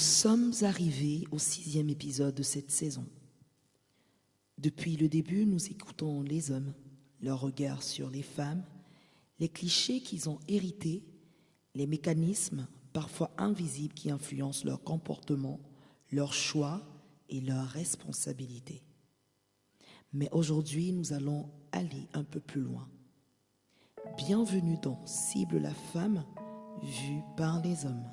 sommes arrivés au 6e épisode de cette saison. Depuis le début, nous écoutons les hommes, leur regard sur les femmes, les clichés qu'ils ont hérités, les mécanismes parfois invisibles qui influencent leur comportement, leurs choix et leurs responsabilités. Mais aujourd'hui, nous allons aller un peu plus loin. Bienvenue dans Cible la femme, vue par les hommes.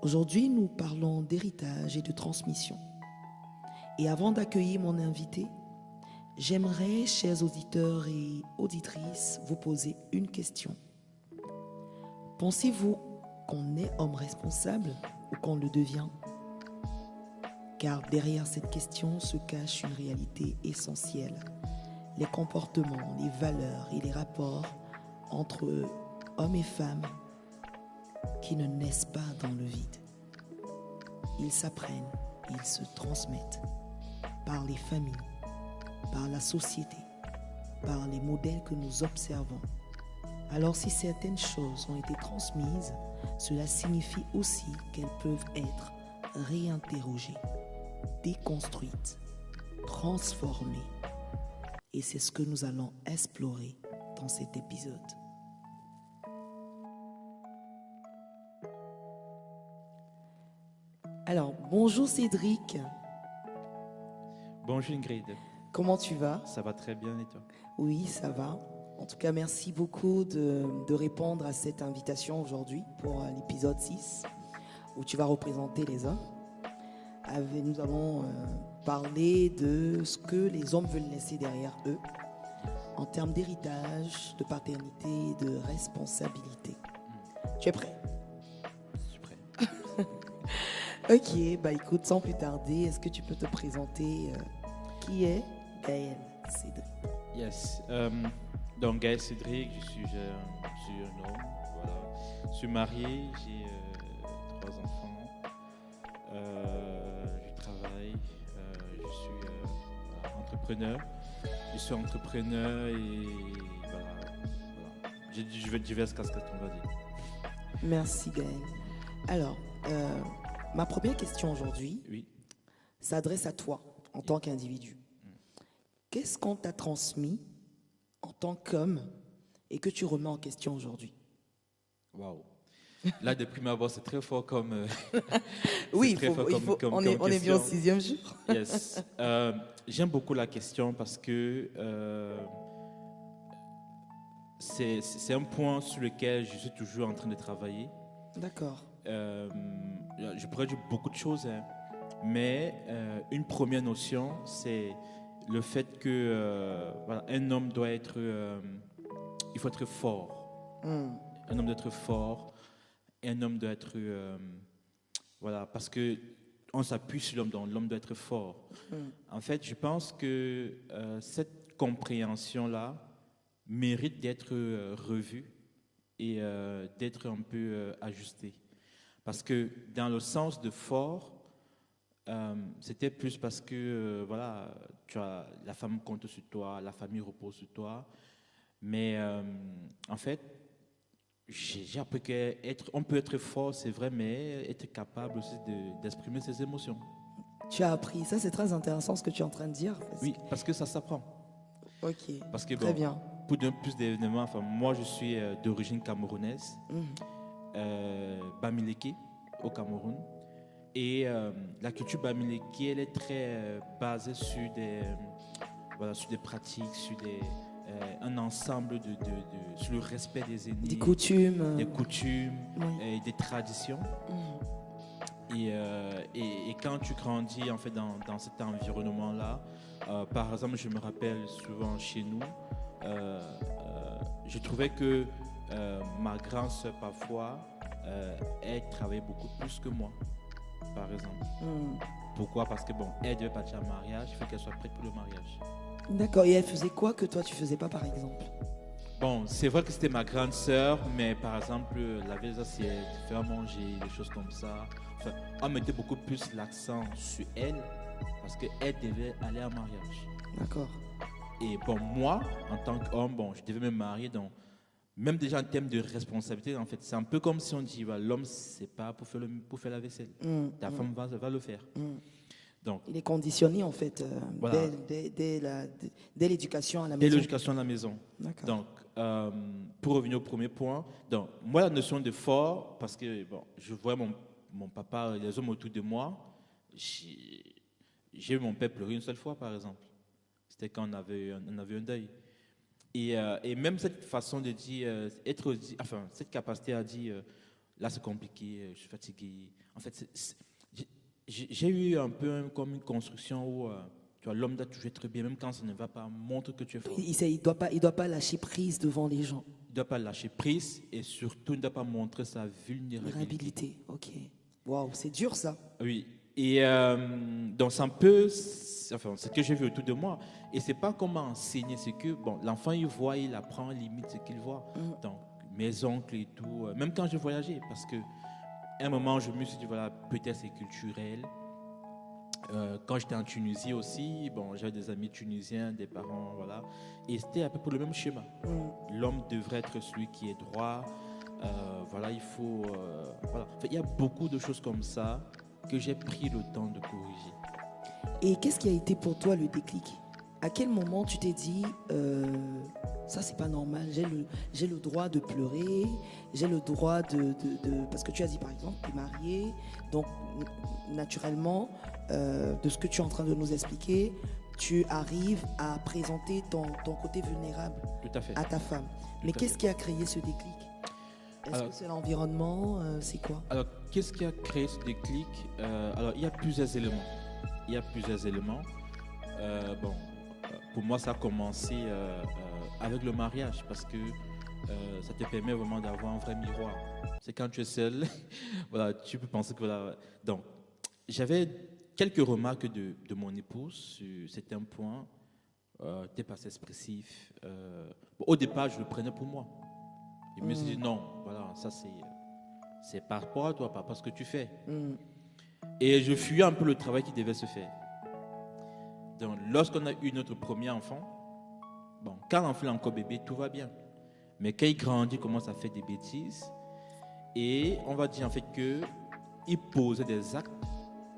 Aujourd'hui, nous parlons d'héritage et de transmission. Et avant d'accueillir mon invité, j'aimerais, chers auditeurs et auditrices, vous poser une question. Pensez-vous qu'on est homme responsable ou qu'on le devient? Car derrière cette question se cache une réalité essentielle. Les comportements, les valeurs et les rapports entre hommes et femmes qui ne naissent pas dans le vide. Ils s'apprennent, ils se transmettent par les familles, par la société, par les modèles que nous observons. Alors si certaines choses ont été transmises, cela signifie aussi qu'elles peuvent être réinterrogées, déconstruites, transformées. Et c'est ce que nous allons explorer dans cet épisode. Alors, bonjour Cédric. Bonjour Ingrid. Comment tu vas? Ça va très bien et toi? Oui, ça va. En tout cas, merci beaucoup de répondre à cette invitation aujourd'hui pour l'épisode 6 où tu vas représenter les hommes. Nous allons parler de ce que les hommes veulent laisser derrière eux en termes d'héritage, de paternité, de responsabilité. Tu es prêt? Je suis prêt. Ok, bah écoute, sans plus tarder, est-ce que tu peux te présenter qui est Gaël Cédric? Yes. Donc Gaël Cédric, je suis un homme. Voilà. Je suis marié, j'ai 3 enfants. Je travaille. Je suis entrepreneur. Je suis entrepreneur et voilà. J'ai diverses casquettes, on va dire. Merci Gaël. Alors, ma première question aujourd'hui s'adresse à toi en tant qu'individu. Qu'est-ce qu'on t'a transmis en tant qu'homme et que tu remets en question aujourd'hui? Waouh. Là, de prime abord, c'est très fort comme. Oui, on est bien au 6e jour. Yes. J'aime beaucoup la question parce que c'est un point sur lequel je suis toujours en train de travailler. D'accord. Je pourrais dire beaucoup de choses, hein, mais une première notion, c'est le fait que voilà, un homme doit être, il faut être fort. Un homme doit être fort et un homme doit être, voilà, parce que on s'appuie sur l'homme, donc l'homme doit être fort. En fait, je pense que cette compréhension-là mérite d'être revue et d'être un peu ajustée. Parce que dans le sens de fort, c'était plus parce que voilà, tu as la femme compte sur toi, la famille repose sur toi. Mais en fait, j'ai appris qu'on peut être fort, c'est vrai, mais être capable aussi d'exprimer ses émotions. Tu as appris, ça c'est très intéressant ce que tu es en train de dire. Parce que ça s'apprend. Ok, parce que, très bien. Pour donner plus d'événements, enfin, moi je suis d'origine camerounaise, Bamileke au Cameroun. Et la culture Bamileke, elle est très basée sur des pratiques, sur un ensemble sur le respect des aînés, des coutumes, et des traditions. Et quand tu grandis en fait dans cet environnement-là, par exemple, je me rappelle souvent chez nous, je trouvais que ma grande sœur parfois, elle travaillait beaucoup plus que moi, par exemple. Pourquoi? Parce que elle devait partir en mariage, il faut qu'elle soit prête pour le mariage. D'accord, et elle faisait quoi que toi tu faisais pas par exemple? C'est vrai que c'était ma grande sœur, mais par exemple, laver les assiettes, faire manger, des choses comme ça. Enfin, on mettait beaucoup plus l'accent sur elle parce qu'elle devait aller en mariage. D'accord. Et moi, en tant qu'homme, je devais me marier, donc même déjà en termes de responsabilité, en fait, c'est un peu comme si on dit, voilà, l'homme, c'est pas pour faire la vaisselle. Ta femme va le faire. Donc, Il est conditionné, en fait, voilà. dès l'éducation à la Dès maison. l'éducation à la maison. D'accord. Donc, pour revenir au premier point, donc, moi, la notion de fort, parce que bon, je vois mon papa, les hommes autour de moi, j'ai vu mon père pleurer une seule fois, par exemple. C'était quand on avait un deuil. Et même cette façon de dire, cette capacité à dire, là c'est compliqué, je suis fatigué. En fait, j'ai eu un peu comme une construction où tu vois, l'homme doit toujours être bien, même quand ça ne va pas, montre que tu es fort. Il doit pas lâcher prise devant les gens. Il ne doit pas lâcher prise et surtout il ne doit pas montrer sa vulnérabilité. Ok. Waouh, c'est dur ça. Oui. Et donc c'est un peu, enfin, ce que j'ai vu autour de moi. Et c'est pas comment enseigner, c'est que bon, l'enfant il voit, il apprend limite ce qu'il voit. Donc mes oncles et tout, même quand je voyageais, parce que à un moment je me suis dit voilà, peut-être c'est culturel. Quand j'étais en Tunisie aussi, bon, j'avais des amis tunisiens, des parents, voilà, et c'était à peu près le même schéma. L'homme devrait être celui qui est droit. Voilà, il faut, voilà. Enfin, il y a beaucoup de choses comme ça que j'ai pris le temps de corriger. Et qu'est-ce qui a été pour toi le déclic? À quel moment tu t'es dit, ça c'est pas normal, j'ai le droit de pleurer, j'ai le droit parce que tu as dit par exemple, tu es marié, donc naturellement, de ce que tu es en train de nous expliquer, tu arrives à présenter ton côté vulnérable Tout à fait. à ta femme. Mais qu'est-ce qui a créé ce déclic? Est-ce que c'est l'environnement? C'est quoi? Alors, qu'est-ce qui a créé ce déclic? Alors, il y a plusieurs éléments. Bon, pour moi, ça a commencé avec le mariage parce que ça te permet vraiment d'avoir un vrai miroir. C'est quand tu es seul, voilà, tu peux penser que voilà. Donc, j'avais quelques remarques de mon épouse sur certains points. T'es pas assez expressif. Bon, au départ, je le prenais pour moi. Je me suis dit non, voilà, ça c'est par rapport à toi, pas parce que tu fais. Et je fuyais un peu le travail qui devait se faire. Donc, lorsqu'on a eu notre premier enfant, bon, quand l'enfant est encore bébé, tout va bien. Mais quand il grandit, il commence à faire des bêtises. Et on va dire en fait qu'il posait des actes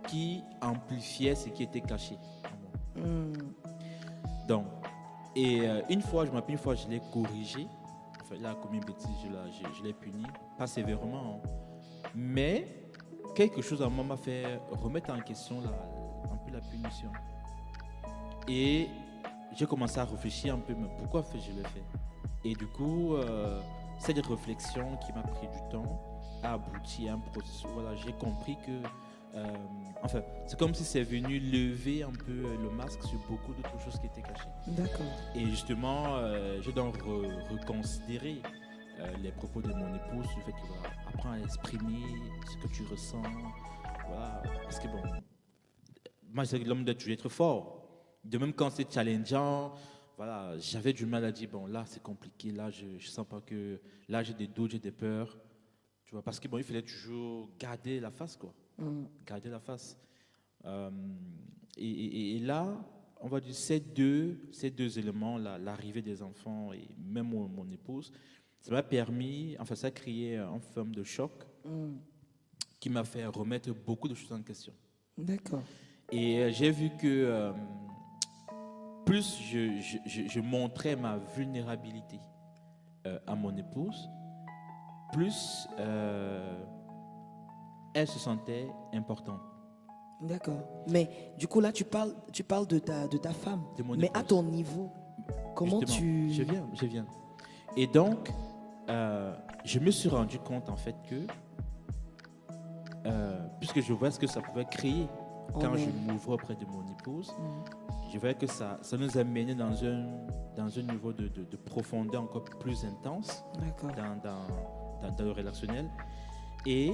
qui amplifiaient ce qui était caché. Donc, et une fois, je m'appelle, je l'ai corrigé. Enfin, il a commis une bêtise, je l'ai puni. Pas sévèrement. Mais quelque chose à moi m'a fait remettre en question un peu la punition. Et j'ai commencé à réfléchir un peu, mais pourquoi je le fais? Et du coup, cette réflexion qui m'a pris du temps a abouti à un processus. Voilà, j'ai compris que, enfin, c'est comme si c'est venu lever un peu le masque sur beaucoup d'autres choses qui étaient cachées. D'accord. Et justement, j'ai donc reconsidéré les propos de mon épouse, le fait que voilà, apprends à exprimer ce que tu ressens. Voilà, parce que bon, moi, c'est que l'homme doit toujours être fort. De même quand c'est challengeant, voilà, j'avais du mal à dire, bon, là, c'est compliqué, là, je sens pas que, là, j'ai des doutes, j'ai des peurs, tu vois, parce que bon, il fallait toujours garder la face, quoi, garder la face. Et là, on va dire, ces deux éléments, l'arrivée des enfants et même mon épouse, ça m'a permis, enfin, ça a créé une forme de choc qui m'a fait remettre beaucoup de choses en question. D'accord. Et j'ai vu que plus je montrais ma vulnérabilité à mon épouse, plus elle se sentait importante. D'accord. Mais du coup, là, tu parles de ta femme. De mon mais épouse. à ton niveau, comment Justement, Je viens. Et donc, je me suis rendu compte, en fait, que puisque je vois ce que ça pouvait créer quand je m'ouvrais auprès de mon épouse, je voyais que ça nous amenait dans un niveau de profondeur encore plus intense dans le relationnel. Et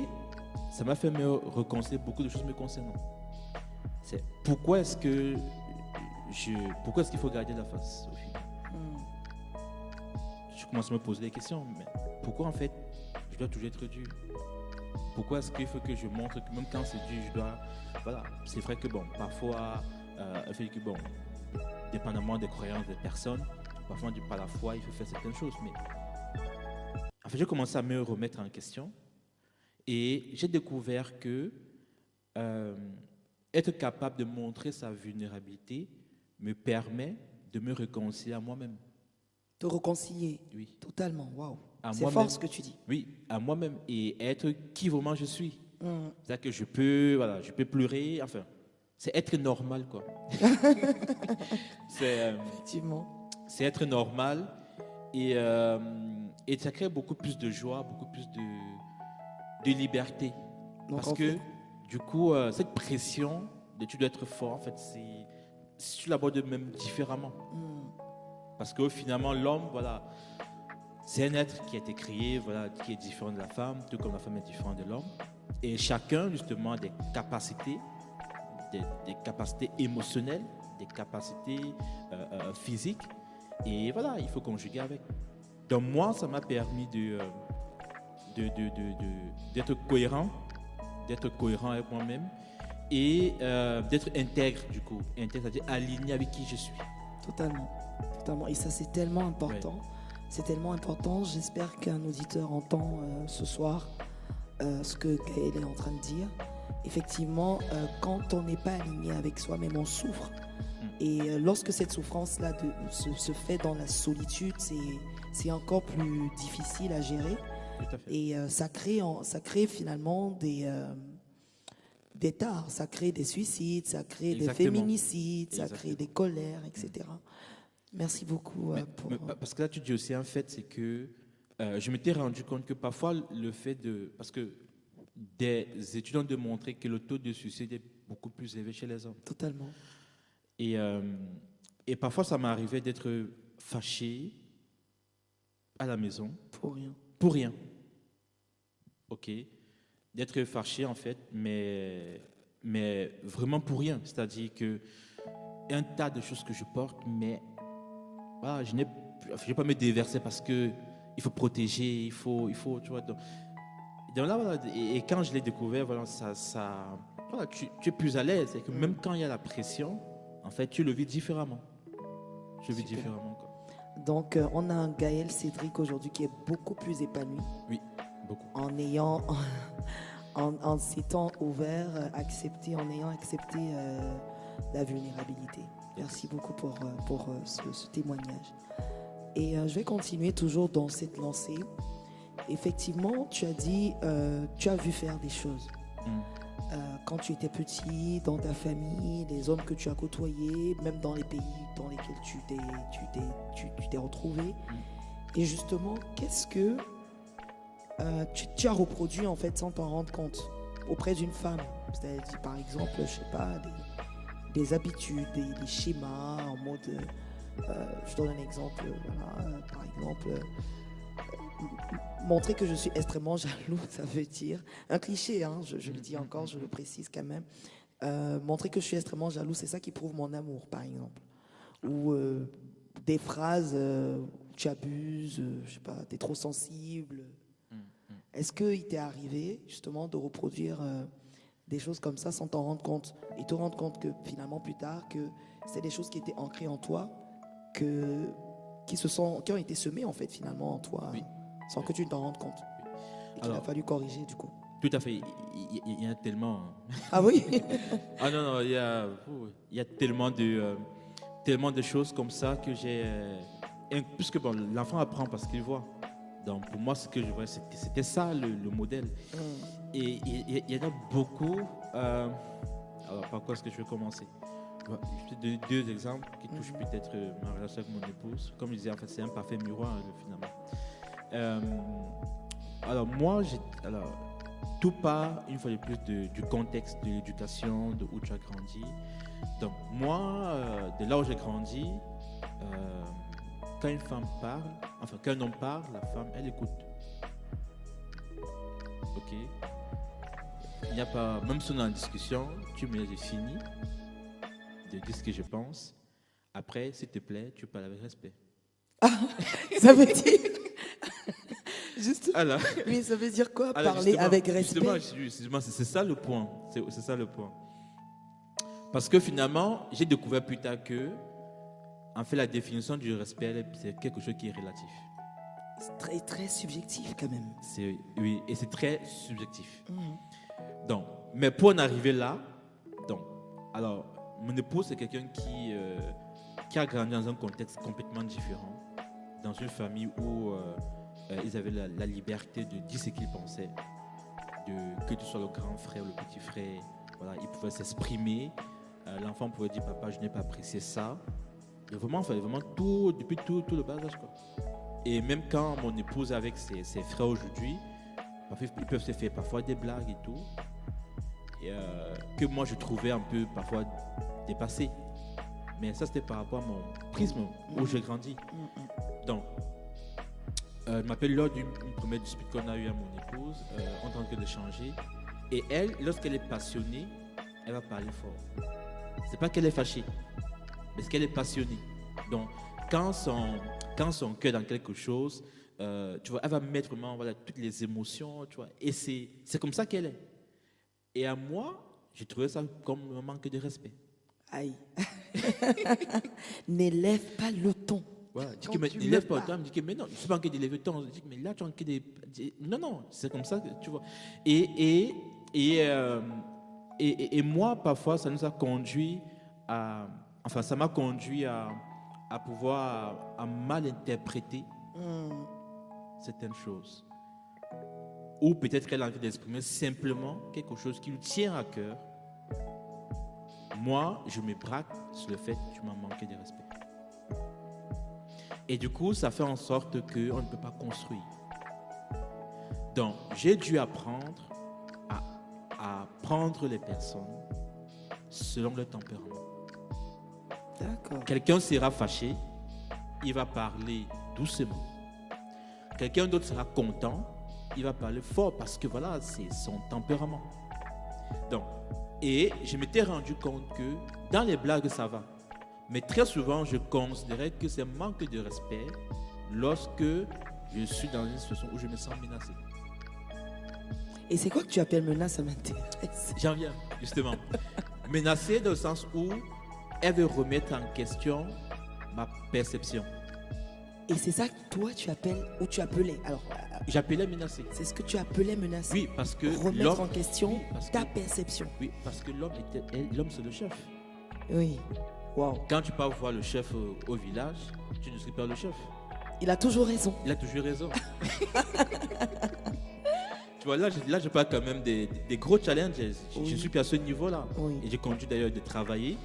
ça m'a fait me reconsidérer beaucoup de choses me concernant. C'est pourquoi est-ce qu'il faut garder la face au final? Je commence à me poser des questions. Mais pourquoi en fait je dois toujours être dur? Pourquoi est-ce qu'il faut que je montre que même quand c'est dur, je dois... Voilà, c'est vrai que bon, parfois, fait que bon, dépendamment des croyances des personnes, parfois on dit pas la foi, il faut faire certaines choses, mais en fait, j'ai commencé à me remettre en question et j'ai découvert que être capable de montrer sa vulnérabilité me permet de me réconcilier à moi-même. Te réconcilier. Oui. Totalement. Waouh. À C'est moi-même. fort ce que tu dis. Oui, à moi-même et être qui vraiment je suis. Mm. C'est-à-dire que je peux pleurer, enfin, c'est être normal, quoi. Effectivement. C'est être normal et ça crée beaucoup plus de joie, beaucoup plus de liberté. Donc, Parce que, du coup, cette pression de tu dois être fort, en fait, si tu l'abordes même différemment. Parce que finalement, l'homme, voilà, c'est un être qui a été créé, voilà, qui est différent de la femme, tout comme la femme est différente de l'homme. Et chacun, justement, a des capacités émotionnelles, des capacités physiques. Et voilà, il faut conjuguer avec. Donc moi, ça m'a permis d'être cohérent avec moi-même et d'être intègre, du coup. Intègre, c'est-à-dire aligné avec qui je suis. Totalement. Totalement. Et ça, c'est tellement important. Ouais. C'est tellement important. J'espère qu'un auditeur entend ce soir ce que Gaël est en train de dire. Effectivement, quand on n'est pas aligné avec soi-même, on souffre. Et lorsque cette souffrance-là se fait dans la solitude, c'est encore plus difficile à gérer. Tout à fait. Et ça crée finalement des tares, ça crée des suicides, ça crée des féminicides, ça crée des colères, etc. Merci beaucoup. Parce que là, tu dis aussi un fait, c'est que je m'étais rendu compte que parfois, le fait de... Parce que des études ont démontré que le taux de suicide est beaucoup plus élevé chez les hommes. Totalement. Et parfois, ça m'est arrivé d'être fâché à la maison. Pour rien. Pour rien. OK. D'être fâché, en fait, mais vraiment pour rien. C'est-à-dire que un tas de choses que je porte, mais voilà, je ne vais pas me déverser parce que il faut protéger, il faut tu vois. Donc là, voilà, et quand je l'ai découvert, voilà, voilà, tu es plus à l'aise. C'est que même quand il y a la pression, en fait, tu le vis différemment. Je vis différemment, quoi. Donc, on a un Gaël Cédric aujourd'hui qui est beaucoup plus épanoui. Oui, beaucoup. En s'étant ouvert, en ayant accepté la vulnérabilité. Merci beaucoup pour ce témoignage. Et je vais continuer toujours dans cette lancée. Effectivement, tu as dit, tu as vu faire des choses. Quand tu étais petit, dans ta famille, les hommes que tu as côtoyés, même dans les pays dans lesquels tu t'es retrouvé. Et justement, qu'est-ce que tu as reproduit en fait sans t'en rendre compte auprès d'une femme? C'est-à-dire, par exemple, je sais pas, des habitudes, des schémas en mode... je donne un exemple, voilà, par exemple... montrer que je suis extrêmement jaloux, ça veut dire un cliché, hein, je le dis encore, je le précise quand même. Montrer que je suis extrêmement jaloux, c'est ça qui prouve mon amour, par exemple. Ou des phrases, tu abuses, je sais pas, t'es trop sensible. Est-ce qu'il t'est arrivé justement de reproduire des choses comme ça sans t'en rendre compte et te rendre compte que finalement plus tard que c'est des choses qui étaient ancrées en toi, qui ont été semées en fait finalement en toi? Oui. Sans que tu ne t'en rendes compte. Et qu'il a fallu corriger, du coup. Tout à fait. Il y a tellement... Ah oui? Ah non, il y a tellement de choses comme ça que j'ai... Puisque bon, l'enfant apprend parce qu'il voit. Donc pour moi, ce que je vois, c'était ça le modèle. Et il y en a beaucoup. Alors par quoi est-ce que je vais commencer? Je vais donner deux exemples qui touchent peut-être ma relation avec mon épouse. Comme je disais, en fait, c'est un parfait miroir, finalement. Alors moi, tout part une fois de plus du contexte de l'éducation, de où tu as grandi. Donc moi, de là où j'ai grandi, quand une femme parle, enfin quand un homme parle, la femme, elle écoute. Ok. Il n'y a pas, même si on est en discussion, tu me laisses fini de dire ce que je pense. Après, s'il te plaît, tu parles avec respect. Ah, ça veut dire... Juste. Alors, mais ça veut dire quoi, parler avec respect? Justement, c'est ça le point. C'est ça le point. Parce que finalement, j'ai découvert plus tard que, en fait, la définition du respect, c'est quelque chose qui est relatif. C'est très, très subjectif quand même. Oui, et c'est très subjectif. Donc, mais pour en arriver là, donc, alors, mon épouse, c'est quelqu'un qui a grandi dans un contexte complètement différent, dans une famille où ils avaient la liberté de dire ce qu'ils pensaient, que tu sois le grand frère ou le petit frère, voilà, ils pouvaient s'exprimer. L'enfant pouvait dire, papa, je n'ai pas apprécié ça. Il fallait vraiment tout, depuis tout le bas âge, quoi. Et même quand mon épouse est avec ses frères aujourd'hui, ils peuvent se faire parfois des blagues et tout, que moi je trouvais un peu parfois dépassé. Mais ça, c'était par rapport à mon prisme où j'ai grandi. Donc, je m'appelle lors d'une première dispute qu'on a eue à mon épouse, on est en train d'échanger. Et elle, lorsqu'elle est passionnée, elle va parler fort. C'est pas qu'elle est fâchée, mais c'est qu'elle est passionnée. Donc, quand son cœur est dans quelque chose, tu vois, elle va mettre vraiment, voilà, toutes les émotions, tu vois. Et c'est comme ça qu'elle est. Et à moi, j'ai trouvé ça comme un manque de respect. Aïe. N'élève pas le ton. Voilà, dis que, mais n'élève pas le ton. Je dis que, mais non, je ne sais pas en train d'élever le ton. Je dis que, mais là, tu es en train de... Non, c'est comme ça que tu vois. Et moi, parfois, ça nous a conduit à... Enfin, ça m'a conduit à pouvoir à mal interpréter certaines choses. Ou peut-être qu'elle a envie d'exprimer simplement quelque chose qui lui tient à cœur. Moi, je me braque sur le fait que tu m'as manqué de respect. Et du coup, ça fait en sorte qu'on ne peut pas construire. Donc, j'ai dû apprendre à prendre les personnes selon leur tempérament. D'accord. Quelqu'un sera fâché, il va parler doucement. Quelqu'un d'autre sera content, il va parler fort parce que voilà, c'est son tempérament. Donc, et je m'étais rendu compte que dans les blagues, ça va. Mais très souvent, je considérais que c'est un manque de respect lorsque je suis dans une situation où je me sens menacé. Et c'est quoi que tu appelles menace, ça m'intéresse. J'en viens, justement. Menacé dans le sens où elle veut remettre en question ma perception. Et c'est ça que toi, tu appelles, ou tu appelais. Alors, j'appelais menacé. C'est ce que tu appelais menacer. Oui, parce que remettre en question ta perception. Oui, parce que l'homme c'est le chef. Oui. Wow. Quand tu pars voir le chef au village, tu ne suis pas le chef. Il a toujours raison. Il a toujours raison. Tu vois, là, je parle quand même des gros challenges. Oui. Je suis plus à ce niveau-là. Oui. Et j'ai conduit d'ailleurs de travailler.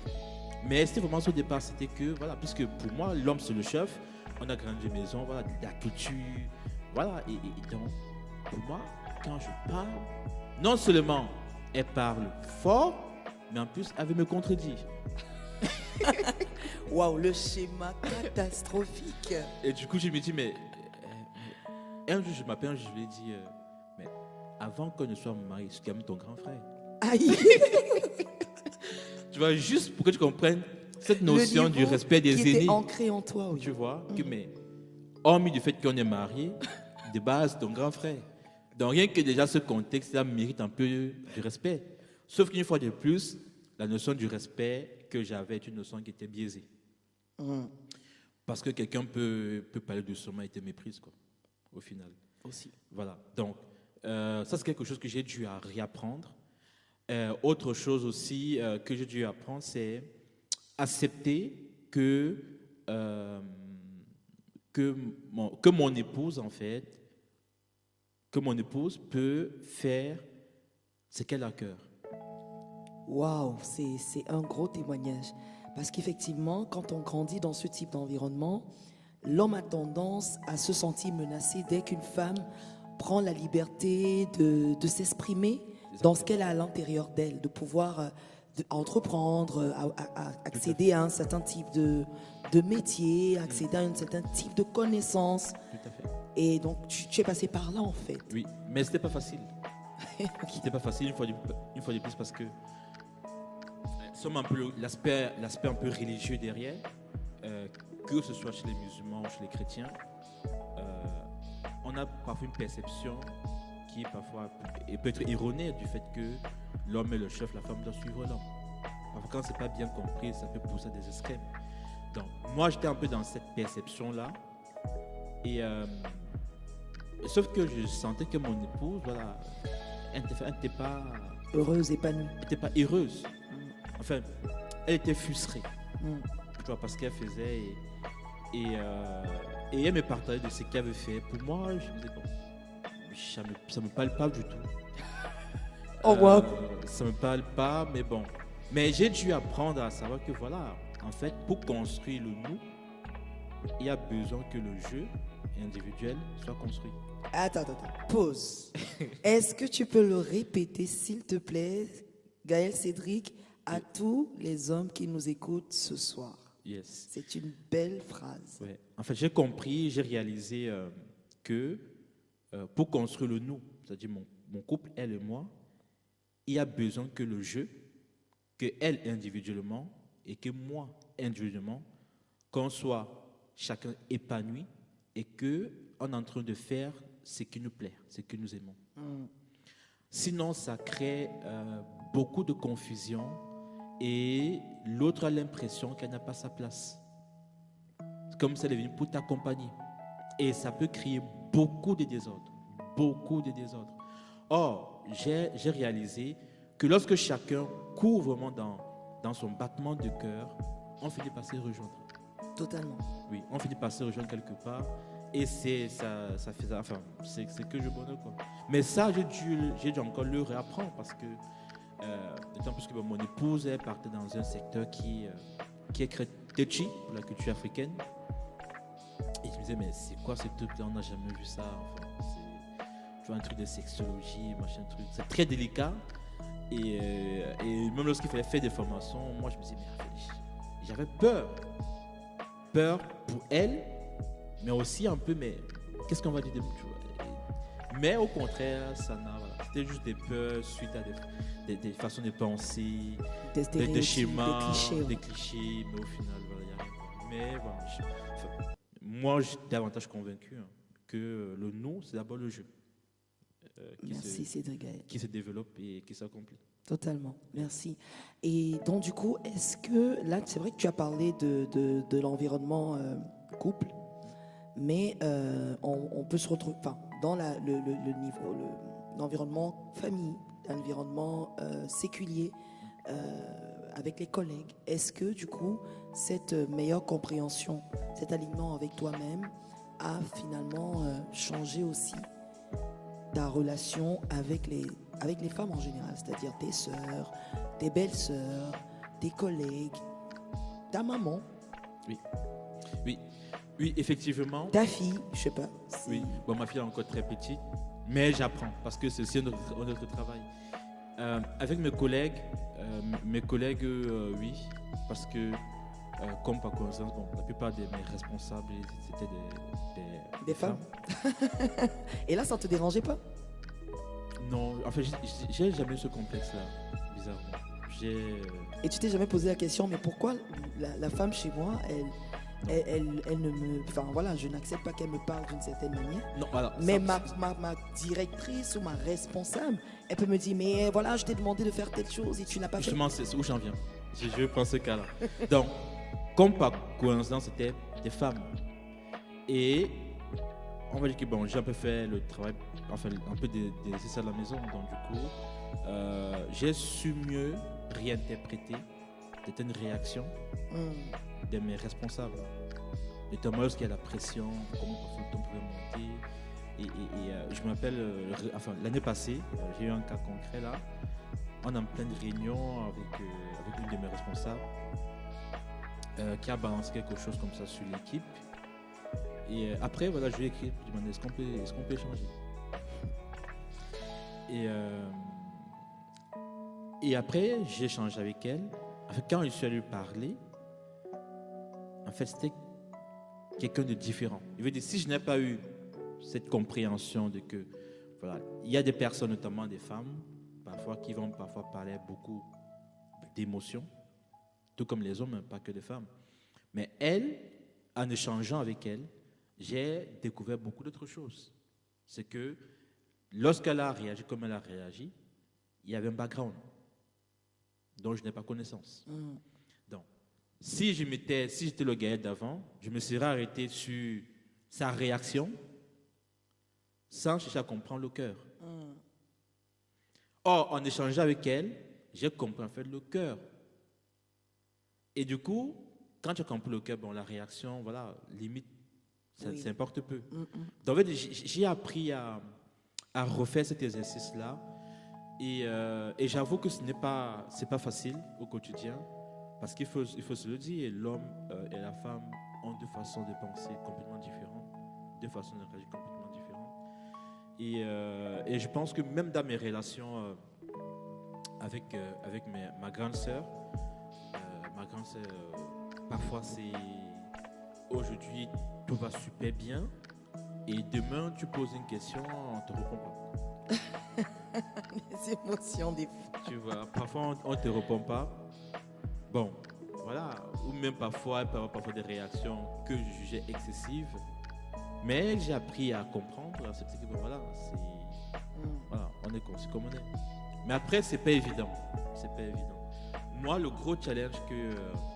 Mais c'était vraiment au départ, c'était que, voilà, puisque pour moi, l'homme c'est le chef. On a grandi maison, voilà, de la culture. Voilà, et donc, pour moi, quand je parle, non seulement elle parle fort, mais en plus, elle veut me contredire. Waouh, le schéma catastrophique. Et du coup, je me dis, mais un jour, je m'appelle, je lui ai dit, mais avant que ne soit mon mari, c'est quand même ton grand frère. Aïe. Tu vois, juste pour que tu comprennes cette notion du respect des aînés. Qui était ancré en toi, oui. Tu vois, que, mais hormis du fait qu'on est marié, de base, ton grand frère. Donc, rien que déjà ce contexte-là mérite un peu du respect. Sauf qu'une fois de plus, la notion du respect que j'avais est une notion qui était biaisée. Parce que quelqu'un peut parler doucement et te méprise, quoi, au final. Aussi. Voilà. Donc, ça, c'est quelque chose que j'ai dû réapprendre. Autre chose aussi que j'ai dû apprendre, c'est accepter que mon épouse, en fait, que mon épouse peut faire ce qu'elle a à cœur. Waouh, c'est un gros témoignage. Parce qu'effectivement, quand on grandit dans ce type d'environnement, l'homme a tendance à se sentir menacé dès qu'une femme prend la liberté de s'exprimer dans ce qu'elle a à l'intérieur d'elle, de pouvoir entreprendre, accéder à un certain type de métier, accéder à un certain type de connaissances. Tout à fait. Et donc, tu es passé par là, en fait. Oui, mais c'était pas facile. Okay. C'était pas facile une fois de plus parce que sommes un peu l'aspect un peu religieux derrière, que ce soit chez les musulmans ou chez les chrétiens, on a parfois une perception qui est parfois et peut être erronée du fait que l'homme est le chef, la femme doit suivre l'homme. Parfois, quand c'est pas bien compris, ça peut pousser à des extrêmes. Donc, moi, j'étais un peu dans cette perception-là. Et Sauf que je sentais que mon épouse, voilà, elle n'était pas, Heureuse, épanouie. elle était pas heureuse. Enfin, elle était frustrée. Mm. Tu vois, parce qu'elle faisait et, et elle me partageait de ce qu'elle avait fait. Pour moi, je me disais, bon, ça me parle pas du tout. Oh, wow. Ça me parle pas, mais bon. Mais j'ai dû apprendre à savoir que voilà, en fait, pour construire le nous, il y a besoin que le jeu individuel soit construit. Attends. Pause. Est-ce que tu peux le répéter, s'il te plaît, Gaël Cédric, à tous les hommes qui nous écoutent ce soir? Yes. C'est une belle phrase. Ouais. En fait, j'ai compris, j'ai réalisé que pour construire le nous, c'est-à-dire mon couple, elle et moi, il y a besoin que le jeu, que elle individuellement et que moi individuellement, qu'on soit chacun épanoui et que on est en train de faire ce qui nous plaît, ce que nous aimons. Sinon, ça crée beaucoup de confusion et l'autre a l'impression qu'elle n'a pas sa place. C'est comme si elle est venue pour t'accompagner. Et ça peut créer beaucoup de désordre. Beaucoup de désordre. Or, j'ai réalisé que lorsque chacun court vraiment dans son battement de cœur, on finit par se rejoindre. Totalement. Oui, on finit par se rejoindre quelque part. Et c'est que je bonheur, quoi. Mais ça, j'ai dû encore le réapprendre parce que, d'autant plus que mon épouse, elle partait dans un secteur qui est très touchy pour la culture africaine. Et je me disais, mais c'est quoi ce truc-là? On n'a jamais vu ça. Enfin, tu vois, un truc de sexologie, machin truc. C'est très délicat. Et même lorsqu'il fallait faire des formations, moi, je me disais, mais j'avais peur. Peur pour elle, mais aussi un peu, mais qu'est-ce qu'on va dire de nous, tu vois? Mais au contraire, ça n'a, voilà, c'était juste des peurs suite à des façons de penser, des schémas, des clichés, mais au final, voilà, il n'y a rien. Mais voilà, moi, je suis davantage convaincu que le nous, c'est d'abord le jeu. Merci Cédric Gaël. Qui se développe et qui s'accomplit. Totalement, merci. Et donc du coup, est-ce que, là c'est vrai que tu as parlé de l'environnement couple, mais on peut se retrouver dans le niveau, l'environnement famille, l'environnement séculier, avec les collègues. Est-ce que du coup, cette meilleure compréhension, cet alignement avec toi-même a finalement changé aussi ta relation avec les femmes en général, c'est-à-dire tes sœurs, tes belles-sœurs, tes collègues, ta maman? Oui, effectivement. Ta fille, je sais pas. Oui, bon, ma fille est encore très petite, mais j'apprends parce que c'est aussi notre travail. Avec mes collègues, oui, parce que comme par coïncidence, bon, la plupart de mes responsables, c'était des femmes. Et là, ça ne te dérangeait pas? Non, en fait, j'ai jamais eu ce complexe-là, bizarrement. Et tu t'es jamais posé la question, mais pourquoi la femme chez moi, elle ne me... Enfin voilà, je n'accepte pas qu'elle me parle d'une certaine manière. Non, voilà, mais ma directrice ou ma responsable, elle peut me dire, mais voilà, je t'ai demandé de faire telle chose et tu n'as pas fait. Justement, c'est où j'en viens. Je prends ce cas-là. Donc, comme par coïncidence, c'était des femmes. Et on va dire que bon, j'ai un peu fait le travail, enfin un peu des exercices à la maison. Donc du coup, j'ai su mieux réinterpréter certaines réactions de mes responsables. Notamment lorsqu'il y a la pression, comment le temps pouvait monter. Et je me rappelle, l'année passée, j'ai eu un cas concret là. On est en pleine réunion avec une de mes responsables qui a balancé quelque chose comme ça sur l'équipe. Et après, voilà, je lui ai écrit pour demander est-ce qu'on peut échanger. Et après, j'ai échangé avec elle. En fait, quand je suis allé lui parler, en fait, c'était quelqu'un de différent. Il veut dire, si je n'ai pas eu cette compréhension de que, voilà, il y a des personnes, notamment des femmes, parfois qui vont parfois parler beaucoup d'émotions, tout comme les hommes, pas que les femmes. Mais elle, en échangeant avec elle, j'ai découvert beaucoup d'autres choses. C'est que lorsqu'elle a réagi comme elle a réagi, il y avait un background dont je n'ai pas connaissance. Donc, si j'étais le Gaël d'avant, je me serais arrêté sur sa réaction sans chercher à comprendre le cœur. Or, en échangeant avec elle, j'ai compris en fait le cœur. Et du coup, quand tu as compris le cœur, bon, la réaction, voilà, limite, ça importe peu. Donc, en fait, j'ai appris à refaire cet exercice-là. Et j'avoue que c'est pas facile au quotidien, parce qu'il faut se le dire, l'homme et la femme ont deux façons de penser complètement différentes, deux façons de réagir complètement différentes. Et je pense que même dans mes relations avec ma grande sœur, parfois c'est aujourd'hui tout va super bien, et demain tu poses une question, on ne te répond pas. Les émotions des fois. Tu vois, parfois on ne te répond pas. Bon, voilà. Ou même parfois, elle peut avoir parfois des réactions que je jugeais excessives. Mais j'ai appris à comprendre, à accepter que voilà, voilà, on est comme on est. Mais après, c'est pas évident. C'est pas évident. Moi, le gros challenge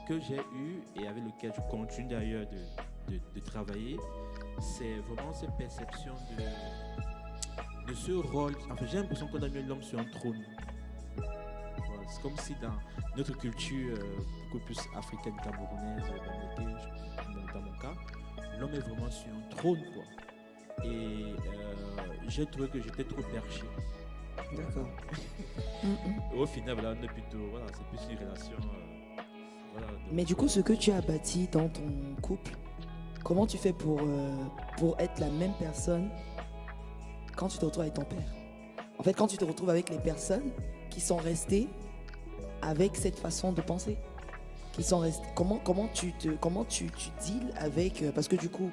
que j'ai eu et avec lequel je continue d'ailleurs de travailler, c'est vraiment cette perception de ce rôle. Enfin, j'ai l'impression qu'on a mis l'homme sur un trône. Voilà, c'est comme si dans notre culture beaucoup plus africaine, camerounaise, dans mon cas, l'homme est vraiment sur un trône, quoi. Et j'ai trouvé que j'étais trop perché. D'accord. Au final, voilà, on est plutôt, voilà, c'est plus une relation. Voilà, mais du coup, ce que tu as bâti dans ton couple, comment tu fais pour être la même personne quand tu te retrouves avec ton père? En fait, quand tu te retrouves avec les personnes qui sont restées avec cette façon de penser, qui sont restées, comment tu deals avec, parce que du coup,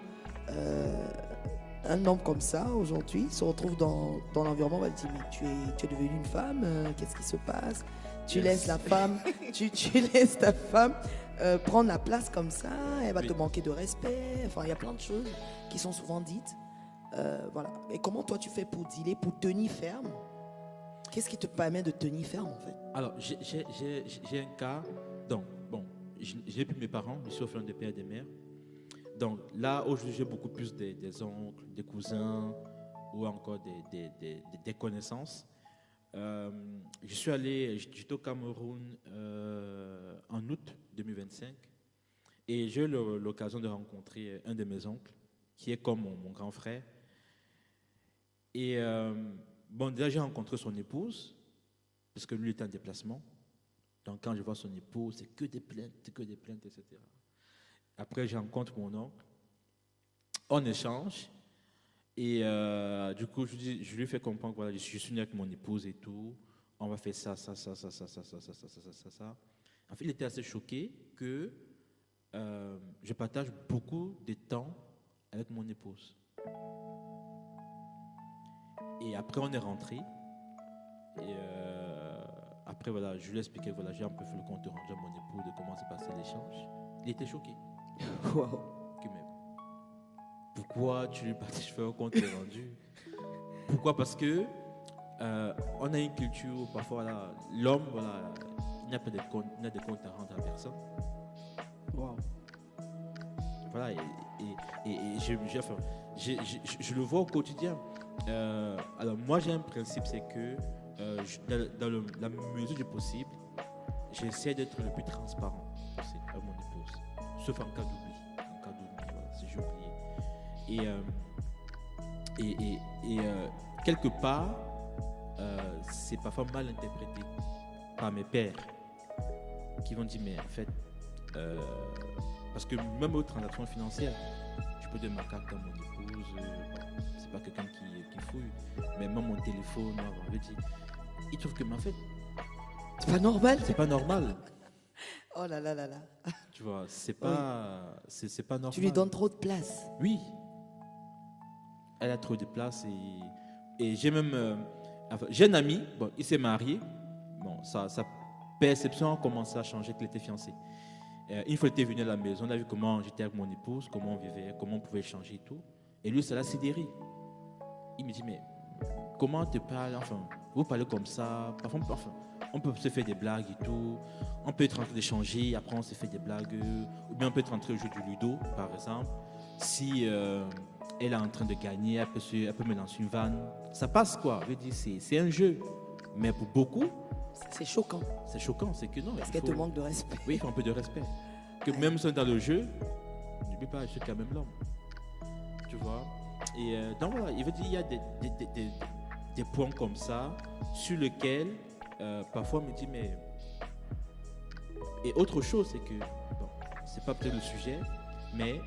un homme comme ça aujourd'hui se retrouve dans l'environnement, on va dire, mais tu es devenue une femme, qu'est-ce qui se passe? Tu laisses la femme, tu laisses ta femme prendre la place comme ça, elle va te manquer de respect. Enfin, il y a plein de choses qui sont souvent dites. Voilà. Et comment toi tu fais pour dealer, pour tenir ferme? Qu'est-ce qui te permet de tenir ferme en fait? Alors, j'ai un cas. Donc, bon, j'ai plus mes parents, je suis orphelin des pères et des mères. Donc là, aujourd'hui, j'ai beaucoup plus des oncles, des cousins ou encore des connaissances. J'étais au Cameroun en août 2025 et j'ai eu l'occasion de rencontrer un de mes oncles qui est comme mon grand frère. Et bon, déjà, j'ai rencontré son épouse parce que lui était en déplacement. Donc quand je vois son épouse, c'est que des plaintes, etc. Après, je rencontre mon oncle, on échange, et du coup, je lui fais comprendre que voilà, je suis venu avec mon épouse et tout, on va faire ça. En fait, il était assez choqué que je partage beaucoup de temps avec mon épouse. Et après, on est rentré, et après, voilà, je lui ai expliqué, voilà, j'ai un peu fait le compte rendu à mon épouse de comment s'est passé l'échange. Il était choqué. Wow. Pourquoi tu lui partages un compte rendu? Pourquoi? Parce que on a une culture où parfois là, l'homme, voilà, il n'a pas de compte, il n'a de compte à rendre à personne. Wow. Voilà, et je le vois au quotidien. Alors moi j'ai un principe, c'est que dans la mesure du possible, j'essaie d'être le plus transparent possible à mon épouse, sauf en cas d'oubli. Voilà, si j'ai oublié. Et quelque part, c'est parfois mal interprété par mes pères qui vont dire, mais en fait, parce que même aux transactions financières, je peux donner ma carte à mon épouse, c'est pas quelqu'un qui fouille, mais même mon téléphone, on veut dire, il trouve que, mais en fait, c'est pas normal. C'est pas normal. Oh là là là là. Tu vois, c'est pas normal. Tu lui donnes trop de place. Oui. Elle a trop de place et j'ai même j'ai un ami, bon, il s'est marié. Bon, sa perception a commencé à changer qu'il était fiancé. Une fois qu'il était venu à la maison, on a vu comment j'étais avec mon épouse, comment on vivait, comment on pouvait échanger et tout. Et lui, ça l'a sidéré. Il me dit, mais comment tu parles, enfin, vous parlez comme ça, parfois, enfin, on peut se faire des blagues et tout, on peut être en train d'échanger, après on se fait des blagues, ou bien on peut être en train de jouer du ludo, par exemple. Si elle est en train de gagner, elle peut me lancer une vanne. Ça passe quoi? Je veux dire, c'est un jeu. Mais pour beaucoup, C'est choquant. c'est choquant. C'est que non. Parce il qu'elle faut- te manque de respect. Oui, il faut un peu de respect. Que même si on est dans le jeu, n'oublie pas, je suis quand même l'homme. Tu vois? Et donc voilà, il veut dire, il y a des points comme ça sur lesquels parfois on me dit, mais. Et autre chose, c'est que, bon, c'est pas peut-être le sujet, mais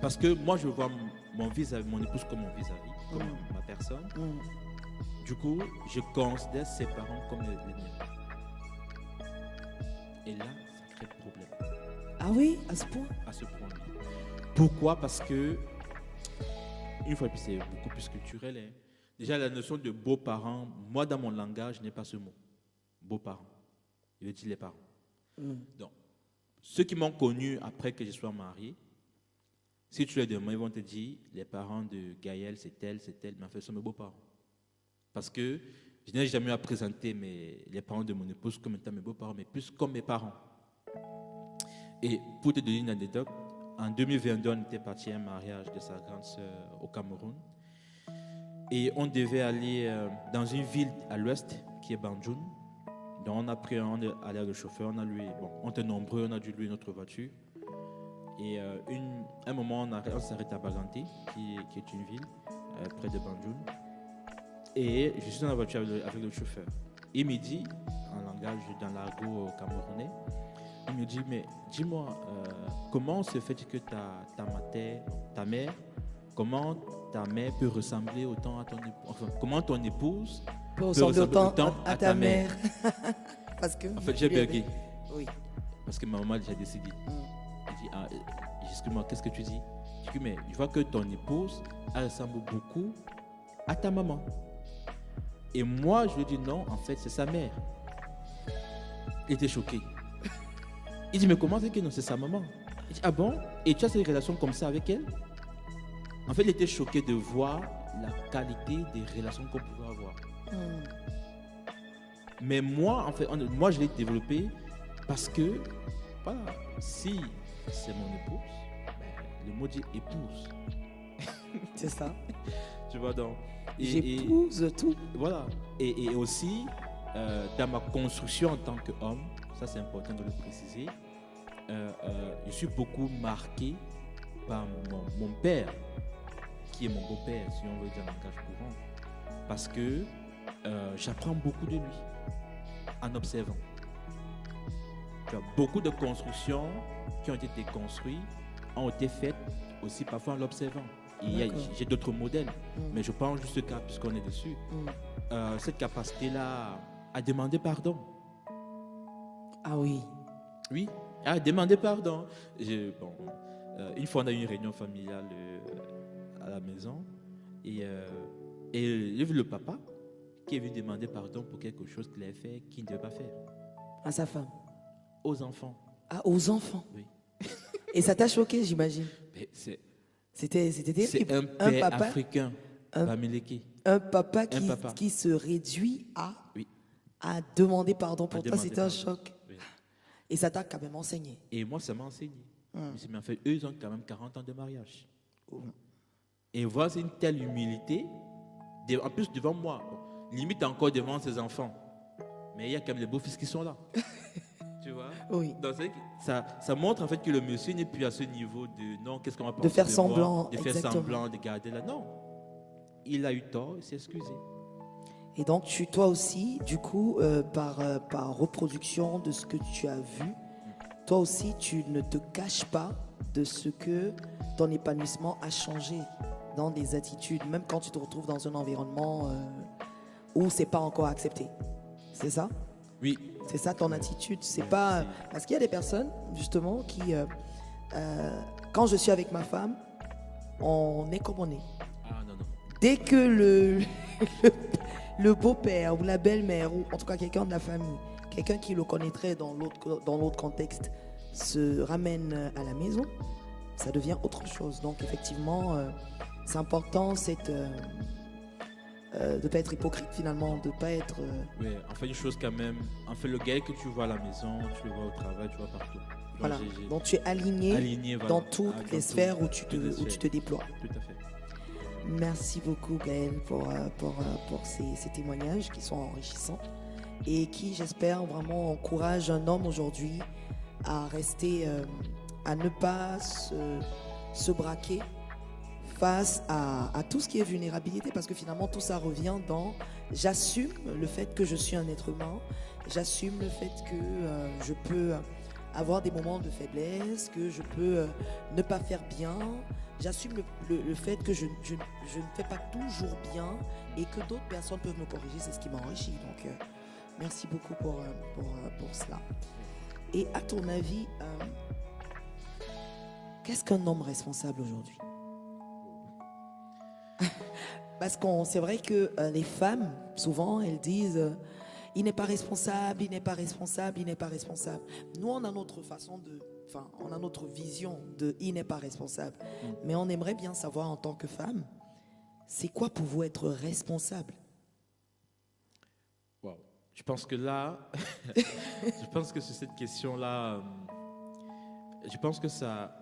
parce que moi je vois mon vis-à-vis, mon épouse comme mon vis-à-vis, comme ma personne. Du coup, je considère ses parents comme les miens. Et là, ça crée problème. Ah oui, à ce point. À ce point. Pourquoi? Parce que, une fois de plus, c'est beaucoup plus culturel. Hein. Déjà, la notion de beaux-parents, moi, dans mon langage, je n'ai pas ce mot. Beaux-parents. Je veux dire les parents. Donc, ceux qui m'ont connu après que je sois marié, si tu les demandes, ils vont te dire, les parents de Gaël, c'est tel, mais en fait, ce sont mes beaux-parents. Parce que je n'ai jamais eu à présenter les parents de mon épouse comme étant mes beaux-parents, mais plus comme mes parents. Et pour te donner une anecdote, en 2022, on était parti à un mariage de sa grande sœur au Cameroun. Et on devait aller dans une ville à l'ouest qui est Banjul. Donc on est allé avec le chauffeur, on était nombreux, on a dû louer notre voiture. Et un moment, on s'arrête à Baganté, qui est une ville près de Banjul. Et je suis dans la voiture avec le chauffeur. Il me dit, en langage dans l'argot camerounais, il me dit, mais dis-moi, comment se fait que ta mère, comment ta mère peut ressembler autant à ton épouse, enfin, comment ton épouse Peut ressembler autant à ta mère. Parce que. En fait, j'ai bugué. Oui. Parce que ma maman a déjà décidé. Elle dit, excuse-moi, qu'est-ce que tu dis? Je dis, mais je vois que ton épouse, elle ressemble beaucoup à ta maman. Et moi, je lui dis non, en fait, c'est sa mère. Il était choqué. Il dit, mais comment c'est que non, c'est sa maman? Il dit, ah bon? Et tu as cette relation comme ça avec elle? En fait, il était choqué de voir la qualité des relations qu'on pouvait avoir. Mais moi, en fait, moi, je l'ai développé parce que, voilà, si c'est mon épouse, ben, le mot dit épouse. C'est ça. Tu vois donc. J'épouse tout. Voilà. Et aussi, dans ma construction en tant qu'homme, ça c'est important de le préciser, je suis beaucoup marqué par mon père, qui est mon beau-père, si on veut dire en langage courant, parce que j'apprends beaucoup de lui en observant. Tu vois, beaucoup de constructions qui ont été construites ont été faites aussi parfois en l'observant. J'ai d'autres modèles, mais je prends juste ce cas puisqu'on est dessus. Cette capacité-là à demander pardon. Ah oui. Oui, à demander pardon. Une fois, on a eu une réunion familiale à la maison et j'ai vu le papa qui est venu demander pardon pour quelque chose qu'il avait fait qu'il ne devait pas faire. À sa femme. Aux enfants. Ah, aux enfants. Oui. Et ça t'a choqué, j'imagine. Mais C'était terrible. c'est un père africain, Bamileke. Un papa qui se réduit à demander pardon. Pour toi, c'était un choc. Oui. Et ça t'a quand même enseigné. Et moi, ça m'a enseigné. Mais en fait, eux, ils ont quand même 40 ans de mariage. Et voir une telle humilité, en plus devant moi, limite encore devant ses enfants. Mais il y a quand même les beaux-fils qui sont là. Tu vois? Oui. Donc, ça montre en fait que le monsieur n'est plus à ce niveau de non, qu'est-ce qu'on va penser de faire semblant. moi, de faire semblant, de garder là. Non. Il a eu tort, il s'est excusé. Et donc, toi aussi, du coup, par reproduction de ce que tu as vu, toi aussi, tu ne te caches pas de ce que ton épanouissement a changé dans des attitudes, même quand tu te retrouves dans un environnement où c'est pas encore accepté. C'est ça? Oui. C'est ça ton attitude. C'est pas parce qu'il y a des personnes justement qui, quand je suis avec ma femme, on est comme on est. Ah non. Dès que le beau-père ou la belle-mère ou en tout cas quelqu'un de la famille, quelqu'un qui le connaîtrait dans l'autre contexte, se ramène à la maison, ça devient autre chose. Donc effectivement, c'est important de ne pas être hypocrite finalement, de ne pas être... Oui, en fait, une chose quand même, en fait, le gars que tu vois à la maison, tu le vois au travail, tu le vois partout. Voilà. Donc tu es aligné voilà, dans toutes les sphères où tu te déploies. Tout à fait. Merci beaucoup Gaël pour ces témoignages qui sont enrichissants et qui, j'espère, vraiment encouragent un homme aujourd'hui à rester, à ne pas se braquer face à tout ce qui est vulnérabilité, parce que finalement tout ça revient dans j'assume le fait que je suis un être humain, j'assume le fait que je peux avoir des moments de faiblesse, que je peux ne pas faire bien, j'assume le fait que je ne fais pas toujours bien et que d'autres personnes peuvent me corriger, c'est ce qui m'enrichit. Donc merci beaucoup pour cela. Et à ton avis, qu'est-ce qu'un homme responsable aujourd'hui? Parce que c'est vrai que les femmes, souvent, elles disent il n'est pas responsable, il n'est pas responsable, il n'est pas responsable. Nous, on a notre on a notre vision de il n'est pas responsable. Mais on aimerait bien savoir en tant que femme, c'est quoi pour vous être responsable? Wow. Je pense que là, je pense que sur cette question-là, je pense que ça,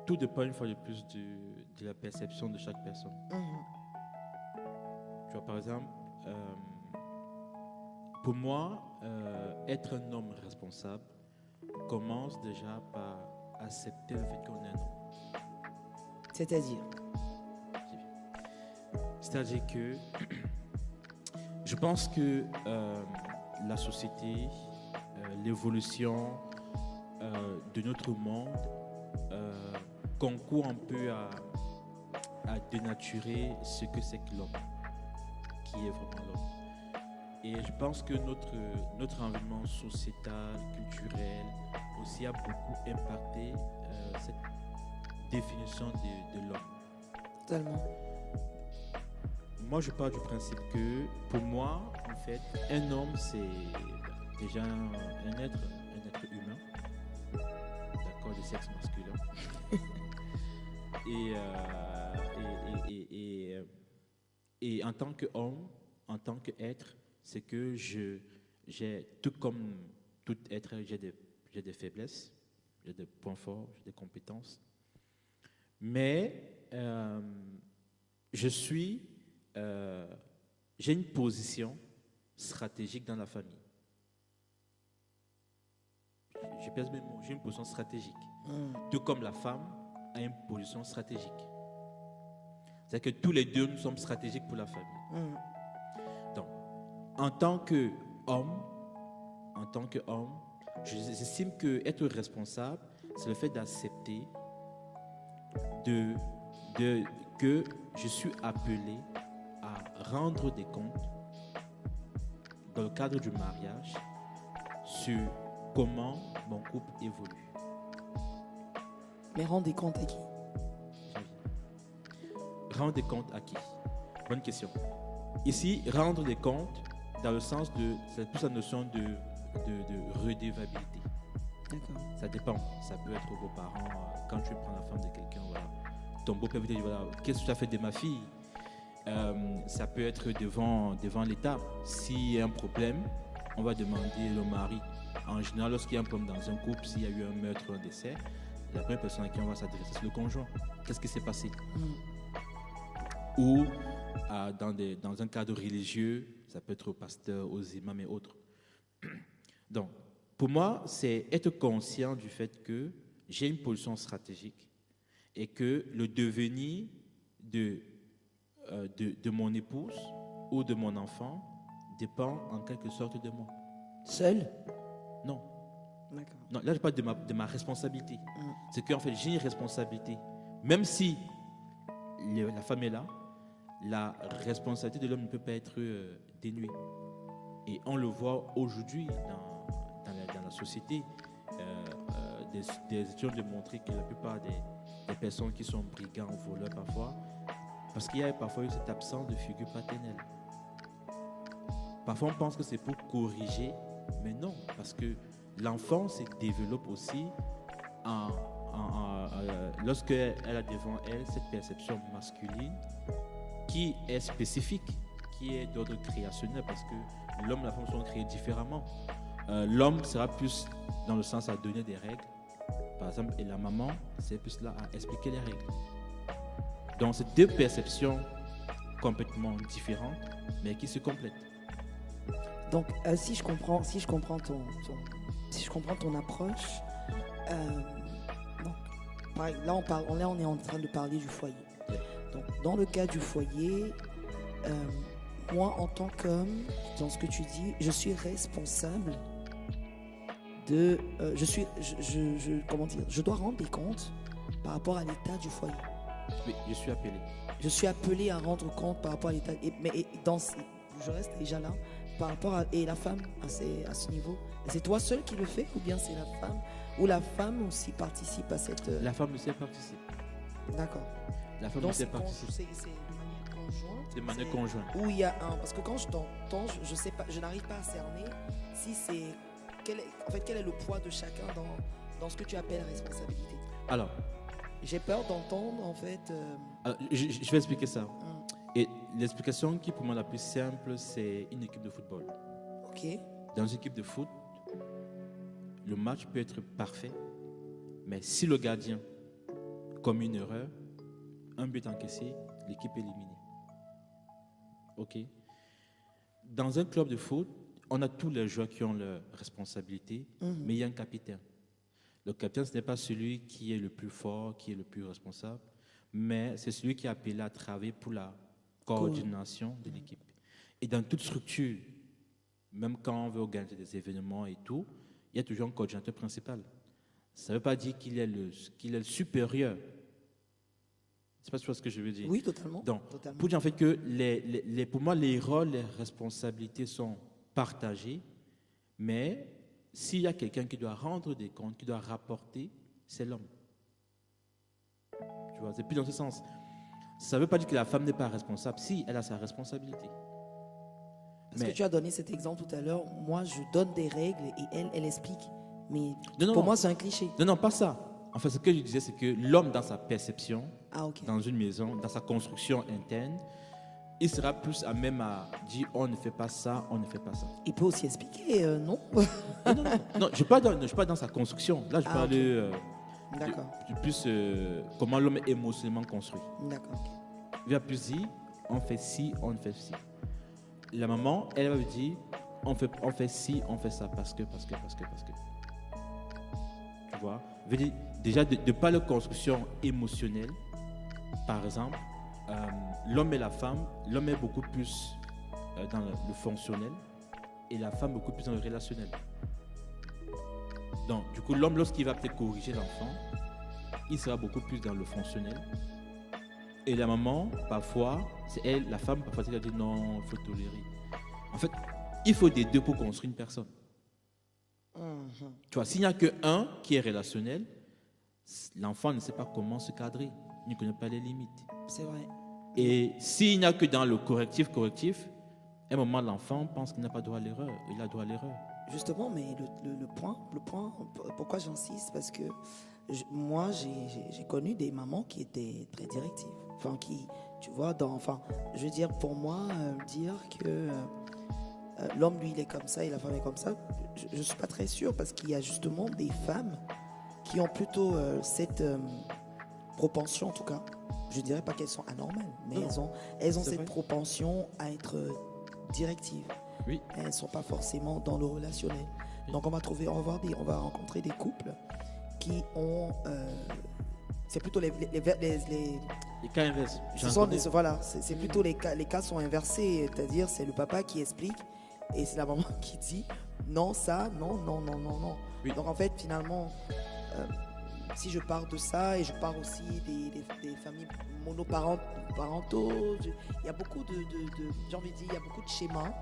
tout dépend une fois de plus de la perception de chaque personne. Tu vois, par exemple, pour moi, être un homme responsable commence déjà par accepter le fait qu'on est un homme. C'est-à-dire que je pense que la société, l'évolution de notre monde concourt un peu à dénaturer ce que c'est que l'homme, qui est vraiment l'homme. Et je pense que notre environnement sociétal, culturel, aussi a beaucoup impacté cette définition de l'homme. Totalement. Moi, je pars du principe que, pour moi, en fait, un homme, c'est déjà un être humain, d'accord, de sexe masculin. Et en tant qu'homme, en tant qu'être, c'est que j'ai, tout comme tout être, j'ai des faiblesses, j'ai des points forts, j'ai des compétences. Mais j'ai une position stratégique dans la famille. Je pèse mes mots, j'ai une position stratégique. Tout comme la femme a une position stratégique. C'est-à-dire que tous les deux, nous sommes stratégiques pour la famille. Donc, en tant qu'homme, j'estime qu'être responsable, c'est le fait d'accepter que je suis appelé à rendre des comptes dans le cadre du mariage sur comment mon couple évolue. Mais rendre des comptes à qui? Rendre des comptes à qui? Bonne question. Ici, rendre des comptes dans le sens de, c'est plus la notion de redevabilité. D'accord. Ça dépend. Ça peut être vos parents, quand tu prends la femme de quelqu'un, voilà. Ton beau-père vous dit, voilà, qu'est-ce que tu as fait de ma fille? Ça peut être devant l'État. S'il y a un problème, on va demander le mari. En général, lorsqu'il y a un problème dans un couple, s'il y a eu un meurtre ou un décès, la première personne à qui on va s'adresser, c'est le conjoint. Qu'est-ce qui s'est passé? Ou dans un cadre religieux, ça peut être aux pasteurs, aux imams et autres. Donc, pour moi, c'est être conscient du fait que j'ai une position stratégique et que le devenir de mon épouse ou de mon enfant dépend en quelque sorte de moi. Seul? Non. D'accord. Non, là, je parle de ma responsabilité. C'est qu'en fait, j'ai une responsabilité. Même si la femme est là, la responsabilité de l'homme ne peut pas être dénuée. Et on le voit aujourd'hui dans la société. Des études ont démontré que la plupart des personnes qui sont brigands ou voleurs parfois, parce qu'il y a parfois eu cette absence de figure paternelle. Parfois on pense que c'est pour corriger, mais non, parce que l'enfant se développe aussi lorsqu'elle a devant elle cette perception masculine qui est spécifique, qui est d'ordre créationnel, parce que l'homme et la femme sont créés différemment. L'homme sera plus dans le sens à donner des règles, par exemple, et la maman, c'est plus là à expliquer les règles. Donc, c'est deux perceptions complètement différentes, mais qui se complètent. Donc, si je comprends ton approche, donc, là on est en train de parler du foyer. Donc, dans le cas du foyer, moi en tant qu'homme, dans ce que tu dis, je suis responsable de, je dois rendre des comptes par rapport à l'état du foyer. Oui, je suis appelé. Je suis appelé à rendre compte par rapport à l'état. Je reste déjà là par rapport à et la femme à ce niveau. C'est toi seul qui le fais ou bien c'est la femme ou la femme aussi participe à cette. La femme aussi participe. D'accord. La femme Donc aussi participe. c'est de manière conjointe. De manière conjointe. Où il y a un parce que quand je t'entends, je sais pas, je n'arrive pas à cerner si c'est quel est le poids de chacun dans ce que tu appelles responsabilité. Alors. J'ai peur d'entendre en fait. Alors, je vais expliquer ça. Et l'explication qui pour moi la plus simple, c'est une équipe de football. Ok. Dans une équipe de foot, le match peut être parfait, mais si le gardien commet une erreur, un but encaissé, l'équipe est éliminée. Ok. Dans un club de foot, on a tous les joueurs qui ont leurs responsabilités, mais il y a un capitaine. Le capitaine, ce n'est pas celui qui est le plus fort, qui est le plus responsable, mais c'est celui qui est appelé à travailler pour la coordination de l'équipe. Et dans toute structure, même quand on veut organiser des événements et tout, il y a toujours un coordinateur principal. Ça ne veut pas dire qu'il est le supérieur. Je ne sais pas si tu vois ce que je veux dire. Oui, totalement. Donc, totalement. pour dire en fait que pour moi, les rôles, les responsabilités sont partagées, mais s'il y a quelqu'un qui doit rendre des comptes, qui doit rapporter, c'est l'homme. Tu vois, c'est plus dans ce sens. Ça ne veut pas dire que la femme n'est pas responsable. Si, elle a sa responsabilité. Parce que tu as donné cet exemple tout à l'heure. Moi, je donne des règles et elle explique. Mais pour moi, c'est un cliché. Non, pas ça. En fait, ce que je disais, c'est que l'homme, dans sa perception, okay. dans une maison, dans sa construction interne, il sera plus à même à dire on ne fait pas ça, on ne fait pas ça. Il peut aussi expliquer, non? Non, je ne suis pas dans sa construction. Là, je parle okay. de plus comment l'homme est émotionnellement construit. D'accord. Okay. Il va plus dire on fait ci, on fait ci. La maman, elle va dire on fait ci, on fait ça parce que. Tu vois? Je veux dire, déjà, de par la construction émotionnelle, par exemple, l'homme et la femme, l'homme est beaucoup plus dans le fonctionnel et la femme beaucoup plus dans le relationnel. Donc, du coup, l'homme, lorsqu'il va peut-être corriger l'enfant, il sera beaucoup plus dans le fonctionnel. Et la maman, parfois, c'est elle, la femme, parfois, elle va dire non, il faut tolérer. En fait, il faut des deux pour construire une personne. Tu vois, s'il n'y a qu'un qui est relationnel, l'enfant ne sait pas comment se cadrer, il ne connaît pas les limites. C'est vrai. Et s'il n'y a que dans le correctif, à un moment, l'enfant pense qu'il n'a pas droit à l'erreur. Il a droit à l'erreur. Justement, mais le point, pourquoi j'insiste, parce que moi, j'ai connu des mamans qui étaient très directives. Enfin, qui, tu vois, je veux dire, pour moi, dire que l'homme, lui, il est comme ça et la femme est comme ça, je ne suis pas très sûr, parce qu'il y a justement des femmes qui ont plutôt cette propension, en tout cas. Je ne dirais pas qu'elles sont anormales, mais elles ont cette propension à être directives. Oui. Elles ne sont pas forcément dans le relationnel. Oui. Donc on va rencontrer des couples qui ont... c'est plutôt les cas inverses. C'est plutôt les cas sont inversés. C'est-à-dire c'est le papa qui explique et c'est la maman qui dit non, ça, non. Oui. Donc en fait, finalement, si je pars de ça et je pars aussi des familles monoparentaux, il y a beaucoup j'ai envie de dire, il y a beaucoup de schémas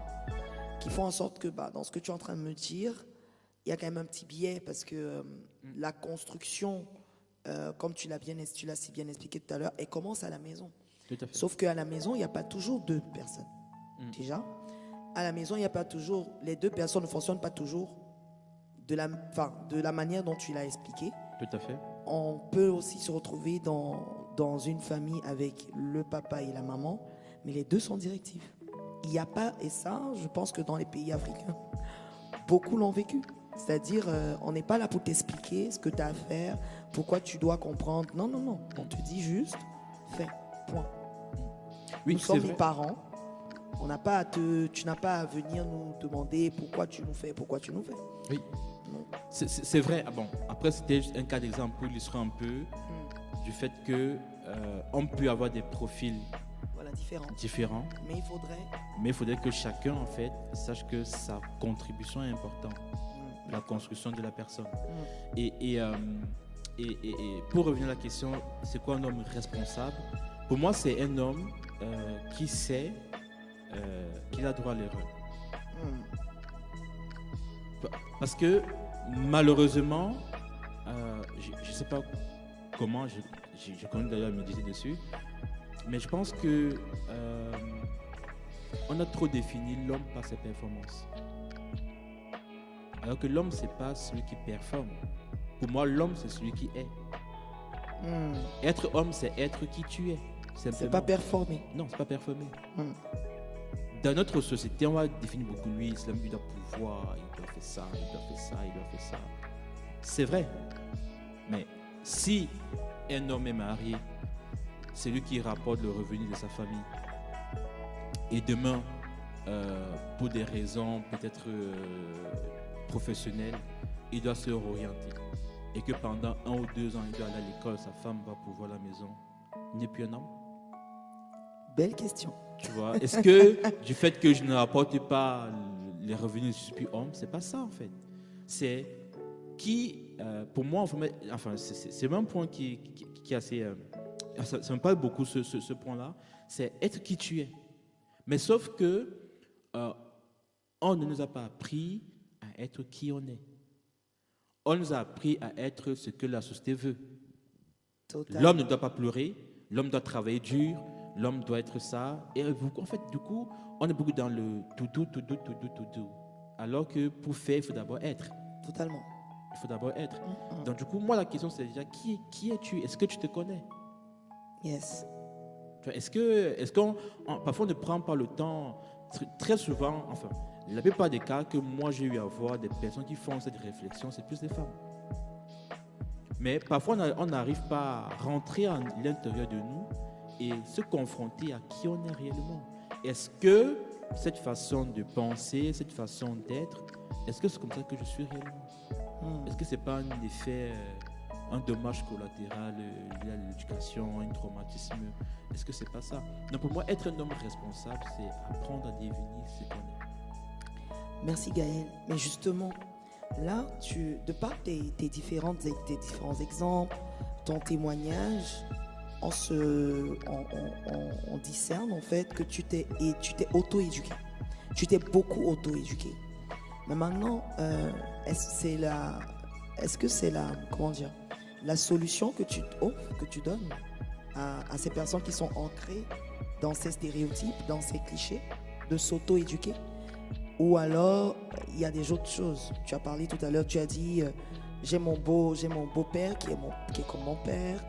qui font en sorte que dans ce que tu es en train de me dire, il y a quand même un petit biais parce que la construction, comme tu l'as si bien expliqué tout à l'heure, elle commence à la maison. Tout à fait. Sauf qu'à la maison, il n'y a pas toujours deux personnes. Déjà, à la maison, il n'y a pas toujours, les deux personnes ne fonctionnent pas toujours de la manière dont tu l'as expliqué. Tout à fait. On peut aussi se retrouver dans une famille avec le papa et la maman, mais les deux sont directifs. Il n'y a pas, et ça, je pense que dans les pays africains, beaucoup l'ont vécu. C'est-à-dire, on n'est pas là pour t'expliquer ce que tu as à faire, pourquoi tu dois comprendre. Non, non, non. On te dit juste, fais, point. Oui, Nous c'est sommes vrai. les parents. Tu n'as pas à venir nous demander pourquoi tu nous fais, pourquoi tu nous fais. Oui, Non. c'est vrai. Ah bon, après, c'était juste un cas d'exemple pour illustrer un peu du fait que on peut avoir des profils Voilà, différent. différents, Mais mais il faudrait que chacun, en fait, sache que sa contribution est importante à la construction de la personne. Et pour revenir à la question, c'est quoi un homme responsable? Pour moi, c'est un homme qui sait qu'il a droit à l'erreur. Parce que malheureusement, je ne sais pas comment, je connais d'ailleurs méditer dessus, mais je pense que on a trop défini l'homme par ses performances. Alors que l'homme, c'est pas celui qui performe. Pour moi, l'homme, c'est celui qui est. Être homme, c'est être qui tu es. C'est pas performer. Non, c'est pas performer. Dans notre société, on va définir beaucoup lui, il doit pouvoir, il doit faire ça, il doit faire ça, il doit faire ça. C'est vrai. Mais si un homme est marié, c'est lui qui rapporte le revenu de sa famille. Et demain, pour des raisons peut-être professionnelles, il doit se réorienter. Et que pendant 1 ou 2 ans, il doit aller à l'école, sa femme va pouvoir à la maison. Il n'est plus un homme. Belle question. Tu vois, est-ce que du fait que je ne rapporte pas les revenus, je suis plus homme? C'est pas ça en fait. C'est qui, pour moi, c'est un point qui est assez. Ça me parle beaucoup ce point-là. C'est être qui tu es. Mais sauf que on ne nous a pas appris à être qui on est. On nous a appris à être ce que la société veut. Total. L'homme ne doit pas pleurer, l'homme doit travailler dur, l'homme doit être ça. Et en fait, du coup, on est beaucoup dans le tout. Alors que pour faire, il faut d'abord être. Totalement. Il faut d'abord être. Donc, du coup, moi, la question, c'est déjà qui es-tu? Est-ce que tu te connais? Yes. Est-ce qu'on parfois on ne prend pas le temps, très souvent, enfin, la plupart des cas que moi j'ai eu à voir des personnes qui font cette réflexion, c'est plus des femmes. Mais parfois on n'arrive pas à rentrer à l'intérieur de nous et se confronter à qui on est réellement. Est-ce que cette façon de penser, cette façon d'être, est-ce que c'est comme ça que je suis réellement? Est-ce que c'est pas un effet, un dommage collatéral lié à l'éducation, un traumatisme? Est-ce que c'est pas ça? Donc pour moi, être un homme responsable, c'est apprendre à devenir ce qu'on est. Merci Gaël. Mais justement, là, de par tes différents exemples, ton témoignage, on discerne en fait que tu t'es auto-éduqué. Tu t'es beaucoup auto-éduqué. Mais maintenant, est-ce que c'est la solution que tu offres, que tu donnes à ces personnes qui sont ancrées dans ces stéréotypes, dans ces clichés, de s'auto-éduquer? Ou alors, il y a des autres choses. Tu as parlé tout à l'heure, tu as dit, j'ai mon beau-père qui est comme mon père,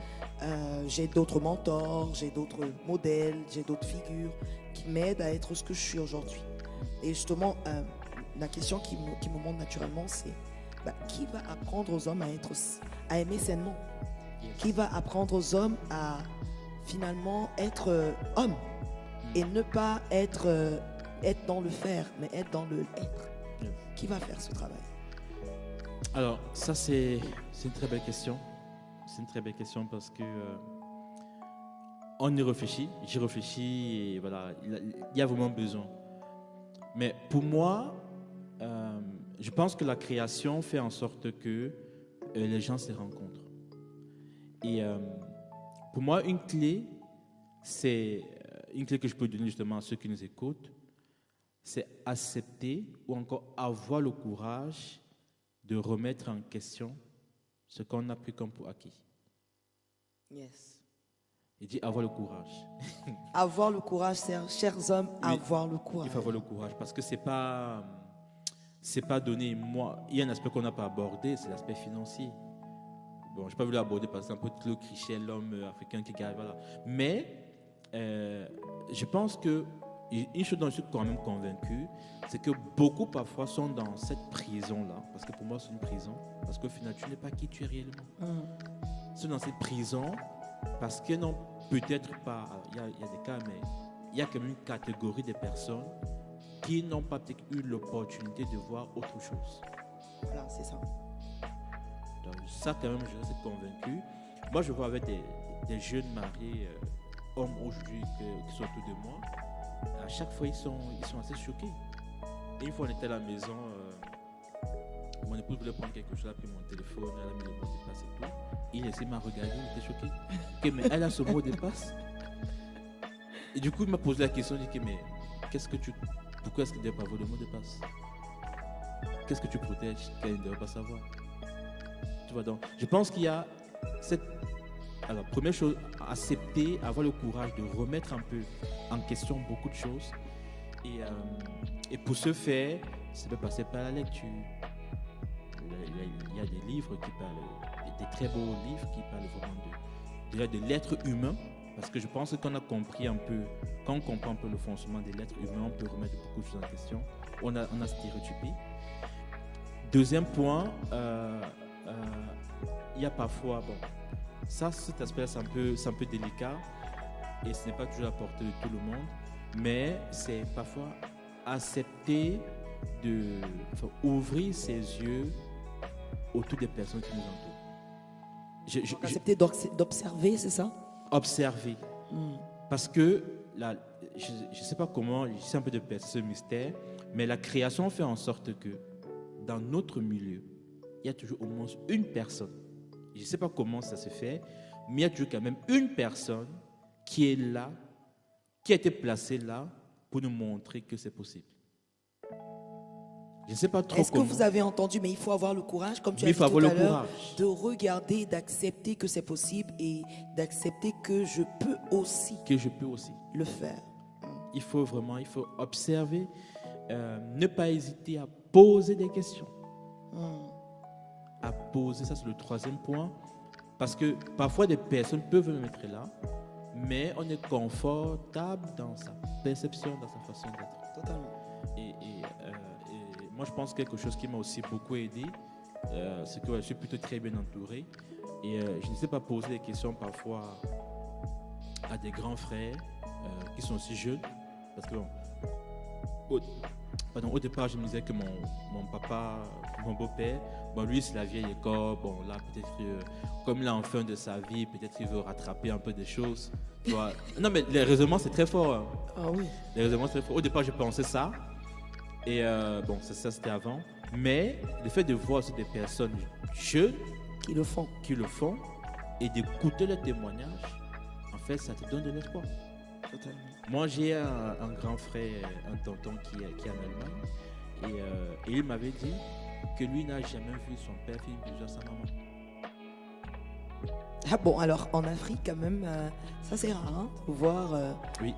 j'ai d'autres mentors, j'ai d'autres modèles, j'ai d'autres figures qui m'aident à être ce que je suis aujourd'hui. Et justement, la question qui me monte naturellement, c'est qui va apprendre aux hommes à aimer sainement? Qui va apprendre aux hommes à finalement être hommes et ne pas être dans le faire, mais être dans le être? Qui va faire ce travail? Alors, ça, c'est une très belle question. C'est une très belle question parce que on y réfléchit, j'y réfléchis et voilà, il y a vraiment besoin. Mais pour moi, je pense que la création fait en sorte que les gens se rencontrent. Et pour moi, une clé que je peux donner justement à ceux qui nous écoutent, c'est accepter ou encore avoir le courage de remettre en question ce qu'on a pris comme pour acquis. Yes. Il dit avoir le courage. Avoir le courage, chers hommes, Oui, avoir le courage. Il faut avoir le courage parce que c'est pas donné. Moi, il y a un aspect qu'on n'a pas abordé, c'est l'aspect financier. Bon, je n'ai pas voulu l'aborder parce que c'est un peu le cliché, l'homme africain qui gagne, voilà. Mais je pense que Et une chose dont je suis quand même convaincu, c'est que beaucoup parfois sont dans cette prison-là, parce que pour moi c'est une prison, parce qu'au final tu n'es pas qui tu es réellement. Ils sont dans cette prison parce qu'ils n'ont peut-être pas, il y a des cas, mais il y a quand même une catégorie de personnes qui n'ont pas peut-être eu l'opportunité de voir autre chose. Voilà, c'est ça. Donc ça quand même, je reste convaincu. Moi je vois avec des jeunes mariés, hommes aujourd'hui qui sont autour de moi, à chaque fois ils sont assez choqués. Et une fois on était à la maison, mon épouse voulait prendre quelque chose, elle a pris mon téléphone, elle a mis le mot de passe et tout. Il essaie de m'a regardé, il était choqué. Ok, mais elle a ce mot de passe. Et du coup il m'a posé la question, il dit mais pourquoi est-ce qu'il ne doit pas avoir le mot de passe? Qu'est-ce que tu protèges qu'elle ne doit pas savoir? Tu vois, donc je pense qu'il y a cette... Alors, première chose, accepter, avoir le courage de remettre un peu en question beaucoup de choses. Et pour ce faire, ça peut passer par la lecture. Il y a des livres qui parlent, des très beaux livres qui parlent vraiment de l'être humain. Parce que je pense qu'on a compris un peu, quand on comprend un peu le fonctionnement de l'être humain, on peut remettre beaucoup de choses en question. On a stéréotypé. Deuxième point, il y a parfois, cet aspect c'est un peu délicat et ce n'est pas toujours à la portée de tout le monde, mais c'est parfois accepter ouvrir ses yeux autour des personnes qui nous entourent. Accepter d'observer, c'est ça? Observer. Parce que, là, je ne sais pas comment, j'essaie un peu de percer ce mystère, mais la création fait en sorte que dans notre milieu, il y a toujours au moins une personne. Je ne sais pas comment ça se fait, mais il y a toujours quand même une personne qui est là, qui a été placée là pour nous montrer que c'est possible. Je ne sais pas trop Est-ce que vous avez entendu, mais il faut avoir le courage, comme tu as dit tout à l'heure, de regarder, d'accepter que c'est possible et d'accepter que je peux aussi le faire. Il faut observer, ne pas hésiter à poser des questions. À poser, ça c'est le troisième point. Parce que parfois des personnes peuvent me mettre là, mais on est confortable dans sa perception, dans sa façon d'être. Totalement. Et moi je pense que quelque chose qui m'a aussi beaucoup aidé, c'est que je suis plutôt très bien entouré. Et je ne sais pas poser des questions parfois à des grands frères qui sont aussi jeunes. Parce que au départ, je me disais que mon papa, mon beau-père, lui, c'est la vieille école. Là, peut-être, comme il est en fin de sa vie, peut-être qu'il veut rattraper un peu des choses. Tu vois. Non, mais les raisonnements, c'est très fort. Hein. Ah oui. Les raisonnements, c'est très fort. Au départ, je pensais ça. Et ça, c'était avant. Mais le fait de voir aussi des personnes jeunes qui le font et d'écouter leurs témoignages, en fait, ça te donne de l'espoir. Totalement. Moi, j'ai un grand frère, un tonton qui est en Allemagne. Et il m'avait dit que lui n'a jamais vu son père faire une bisou à sa maman. Ah bon, alors en Afrique, quand même, ça c'est rare, hein, de voir oui.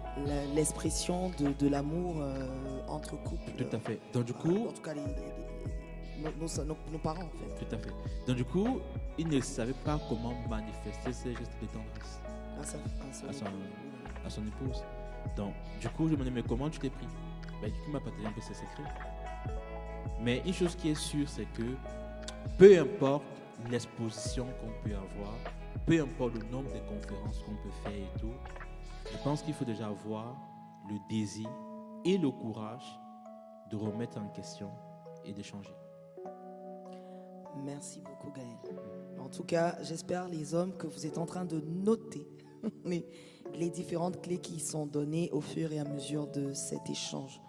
l'expression de l'amour entre couples. Tout à fait. Donc, du coup. En tout cas, nos parents, en fait. Tout à fait. Donc, du coup, il ne savait pas comment manifester ces gestes de tendresse à son épouse. Donc, du coup, je me dis, mais comment tu t'es pris? Du coup, il m'a partagé un peu ses secrets. Mais une chose qui est sûre, c'est que peu importe l'exposition qu'on peut avoir, peu importe le nombre de conférences qu'on peut faire et tout, je pense qu'il faut déjà avoir le désir et le courage de remettre en question et d'échanger. Merci beaucoup, Gaël. En tout cas, j'espère, les hommes, que vous êtes en train de noter les différentes clés qui sont données au fur et à mesure de cet échange.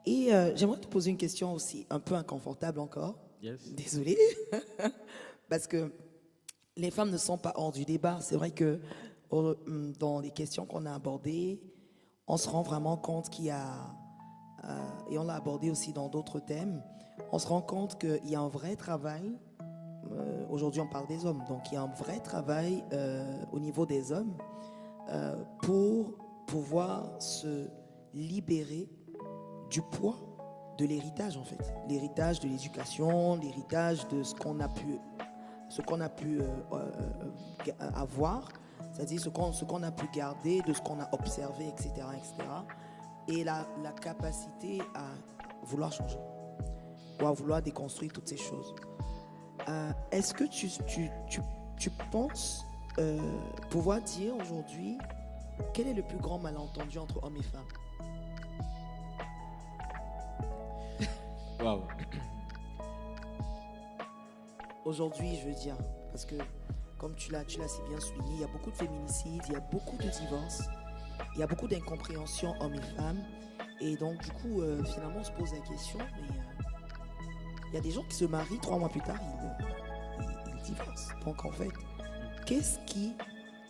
Et j'aimerais te poser une question aussi un peu inconfortable encore. Yes. Désolée. Parce que les femmes ne sont pas hors du débat. C'est vrai que dans les questions qu'on a abordées, on se rend vraiment compte qu'il y a, et on l'a abordé aussi dans d'autres thèmes, on se rend compte qu'il y a un vrai travail. Aujourd'hui, on parle des hommes. Donc, il y a un vrai travail au niveau des hommes pour pouvoir se libérer du poids de l'héritage, en fait. L'héritage de l'éducation, l'héritage de ce qu'on a pu avoir, c'est-à-dire ce qu'on a pu garder, de ce qu'on a observé, etc., etc., et la capacité à vouloir changer ou à vouloir déconstruire toutes ces choses. Est-ce que tu penses pouvoir dire aujourd'hui quel est le plus grand malentendu entre hommes et femmes? Waouh. Aujourd'hui, je veux dire, parce que comme tu l'as si bien souligné, il y a beaucoup de féminicides, il y a beaucoup de divorces, il y a beaucoup d'incompréhension hommes et femmes. Et donc, du coup, finalement, on se pose la question, mais il y a des gens qui se marient, 3 mois plus tard, ils divorcent. Donc, en fait,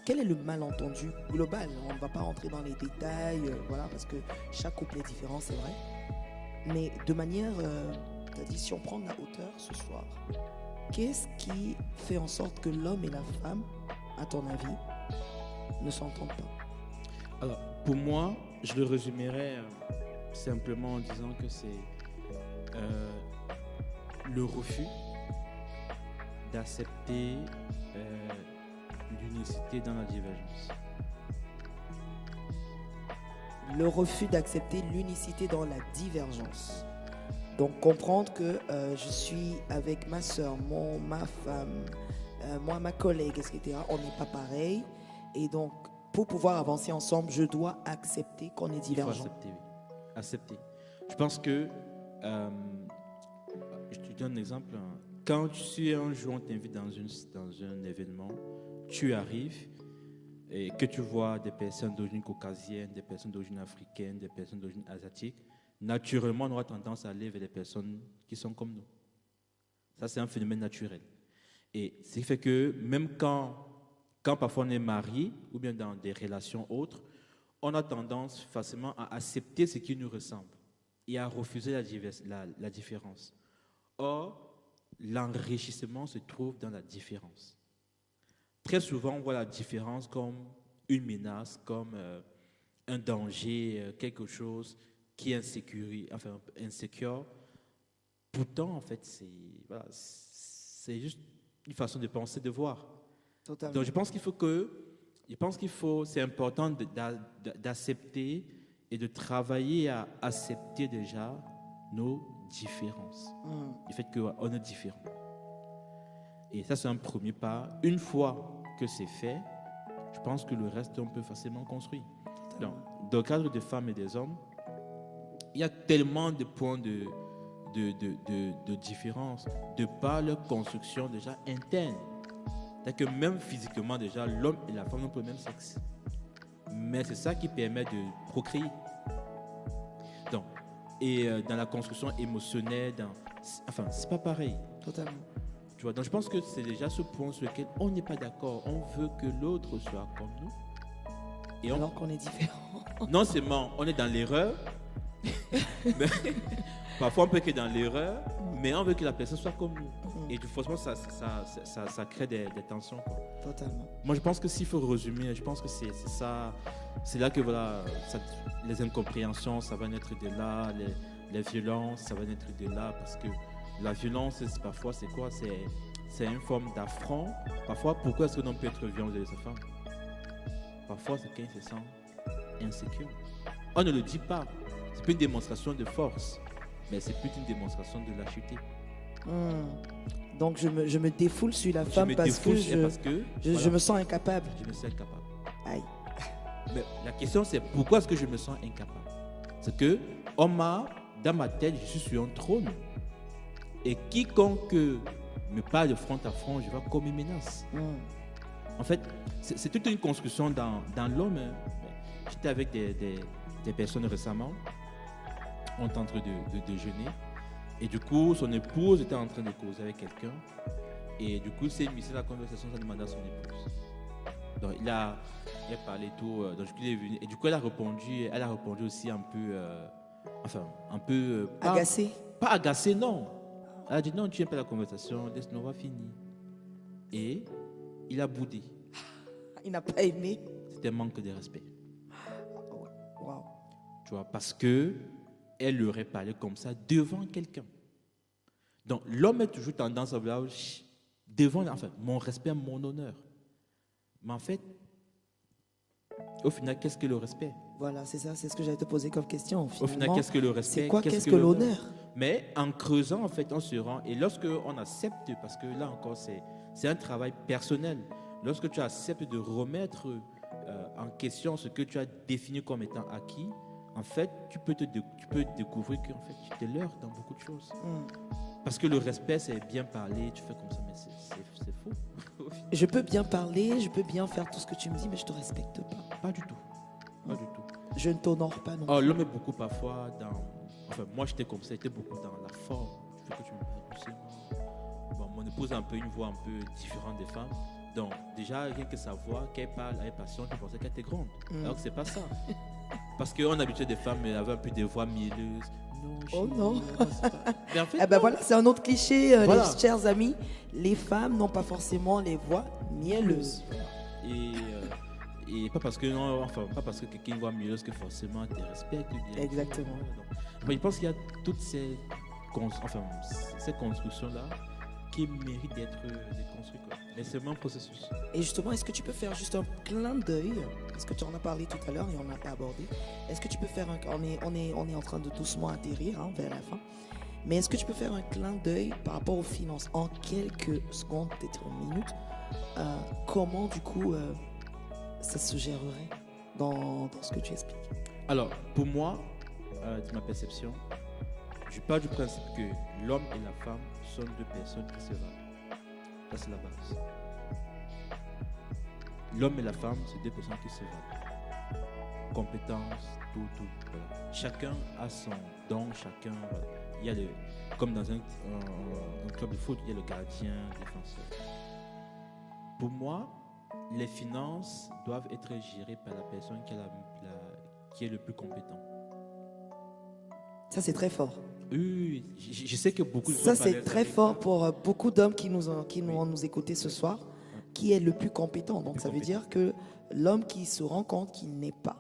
quel est le malentendu global? On ne va pas rentrer dans les détails, voilà, parce que chaque couple est différent, c'est vrai. Mais de manière, c'est-à-dire si on prend de la hauteur ce soir, qu'est-ce qui fait en sorte que l'homme et la femme, à ton avis, ne s'entendent pas? Alors, pour moi, je le résumerais simplement en disant que c'est le refus d'accepter l'unicité dans la divergence. Le refus d'accepter l'unicité dans la divergence. Donc comprendre que je suis avec ma soeur, ma femme, moi, ma collègue, etc. On n'est pas pareil. Et donc, pour pouvoir avancer ensemble, je dois accepter qu'on est divergent. Il faut accepter, oui. Accepter. Je pense que, je te donne un exemple. Quand tu es un jour, on t'invite dans un événement, tu arrives et que tu vois des personnes d'origine caucasienne, des personnes d'origine africaine, des personnes d'origine asiatique, naturellement, on aura tendance à aller vers des personnes qui sont comme nous. Ça, c'est un phénomène naturel. Et ce qui fait que même quand parfois on est marié ou bien dans des relations autres, on a tendance facilement à accepter ce qui nous ressemble et à refuser la différence. Or, l'enrichissement se trouve dans la différence. Très souvent, on voit la différence comme une menace, comme un danger, quelque chose qui est insécure. Pourtant, en fait, c'est juste une façon de penser, de voir. Totalement. Donc, je pense qu'il faut, c'est important d'accepter et de travailler à accepter déjà nos différences. Le fait qu'on est différent. Et ça, c'est un premier pas. Une fois que c'est fait, je pense que le reste, on peut facilement construire. Donc, dans le cadre des femmes et des hommes, il y a tellement de points de différence de par leur construction déjà interne. C'est-à-dire que même physiquement, déjà, l'homme et la femme n'ont pas le même sexe. Mais c'est ça qui permet de procréer. Donc, et dans la construction émotionnelle, c'est pas pareil. Totalement. Tu vois, donc je pense que c'est déjà ce point sur lequel on n'est pas d'accord. On veut que l'autre soit comme nous. Et alors qu'on est différent. Non seulement on est dans l'erreur, mais parfois on peut être dans l'erreur, mais on veut que la personne soit comme nous. Et forcément, ça crée des tensions, quoi. Totalement. Moi, je pense que s'il faut résumer, je pense que c'est ça. C'est là que voilà, les incompréhensions, ça va naître de là, les violences, ça va naître de là, parce que la violence, parfois, c'est quoi? C'est une forme d'affront. Parfois, pourquoi est-ce que l'on peut être violent de sa femme? Parfois, c'est qu'il se sent insécure. On ne le dit pas. C'est plus une démonstration de force, mais c'est plus une démonstration de lâcheté. Donc, je me défoule sur la femme parce que je me sens incapable. Je me sens incapable. Aïe. Mais la question, c'est pourquoi est-ce que je me sens incapable? C'est que, dans ma tête, je suis sur un trône. Et quiconque me parle de front à front, je vois comme une menace. En fait, c'est toute une construction dans l'homme. J'étais avec des personnes récemment. On était en train de déjeuner. Et du coup, son épouse était en train de causer avec quelqu'un. Et du coup, c'est mis la conversation, ça demandait à son épouse. Donc, il a parlé tout. Donc, du coup, il est venu. Et du coup, elle a répondu aussi un peu. Agacée? Pas agacée, non. Elle a dit non, tu n'aimes pas la conversation, laisse-nous, on va finir. Et il a boudé. Il n'a pas aimé. C'était un manque de respect. Wow. Tu vois, parce que elle aurait parlé comme ça devant quelqu'un. Donc, l'homme a toujours tendance à vouloir devant, mon respect, mon honneur. Mais en fait, au final, qu'est-ce que le respect? Voilà, c'est ça, c'est ce que j'allais te poser comme question. Au final, Finalement, qu'est-ce que le respect? c'est quoi, qu'est-ce que l'honneur? Mais en creusant, en fait, on se rend. Et lorsque on accepte, parce que là encore, c'est un travail personnel. Lorsque tu acceptes de remettre en question ce que tu as défini comme étant acquis, en fait, tu peux découvrir qu'en fait, tu te leurres dans beaucoup de choses. Parce que le respect, c'est bien parler, tu fais comme ça, mais c'est faux. Je peux bien parler, je peux bien faire tout ce que tu me dis, mais je ne te respecte pas. Pas du tout. Pas du tout. Je ne t'honore pas non Oh, plus. l'homme est beaucoup parfois dans. Enfin, moi j'étais comme ça, j'étais beaucoup dans la forme. Tu veux que tu me parles doucement. Bon, mon épouse a un peu une voix un peu différente des femmes. Donc, déjà, rien que sa voix, qu'elle parle avec passion, tu pensais qu'elle était grande. Alors que c'est pas ça. Parce qu'on habituait des femmes, elles avaient un peu des voix mielleuses. Non, Oh non. Mais en fait, Eh ben non. voilà, c'est un autre cliché, Voilà. les chers amis. Les femmes n'ont pas forcément les voix mielleuses. Et pas parce que non, enfin pas parce que quelqu'un voit mieux que forcément te respecte. Bien. Exactement. Donc, je pense qu'il y a toutes ces constructions-là qui méritent d'être déconstruites. Quoi. Mais c'est un processus. Et justement, est-ce que tu peux faire juste un clin d'œil? Parce que tu en as parlé tout à l'heure et on n'a pas abordé. Est-ce que tu peux faire un... On est en train de doucement atterrir vers la fin. Mais est-ce que tu peux faire un clin d'œil par rapport aux finances en quelques secondes, peut-être une minute? Comment, du coup, ça se gérerait dans ce que tu expliques? Alors, pour moi, de ma perception, je pars du principe que l'homme et la femme sont deux personnes qui se valent. Ça, c'est la base. L'homme et la femme, c'est deux personnes qui se valent. Compétences, tout. Voilà. Chacun a son don, chacun. Voilà. Il y a comme dans un club de foot, il y a le gardien, le défenseur. Pour moi, les finances doivent être gérées par la personne qui est le plus compétent. Ça, c'est très fort. Oui, je sais que beaucoup de Ça, gens c'est parlaient très ça. fort pour beaucoup d'hommes qui nous ont nous écouté ce soir, qui est le plus compétent. Donc, plus ça veut compétent. dire que l'homme qui se rend compte qu'il n'est pas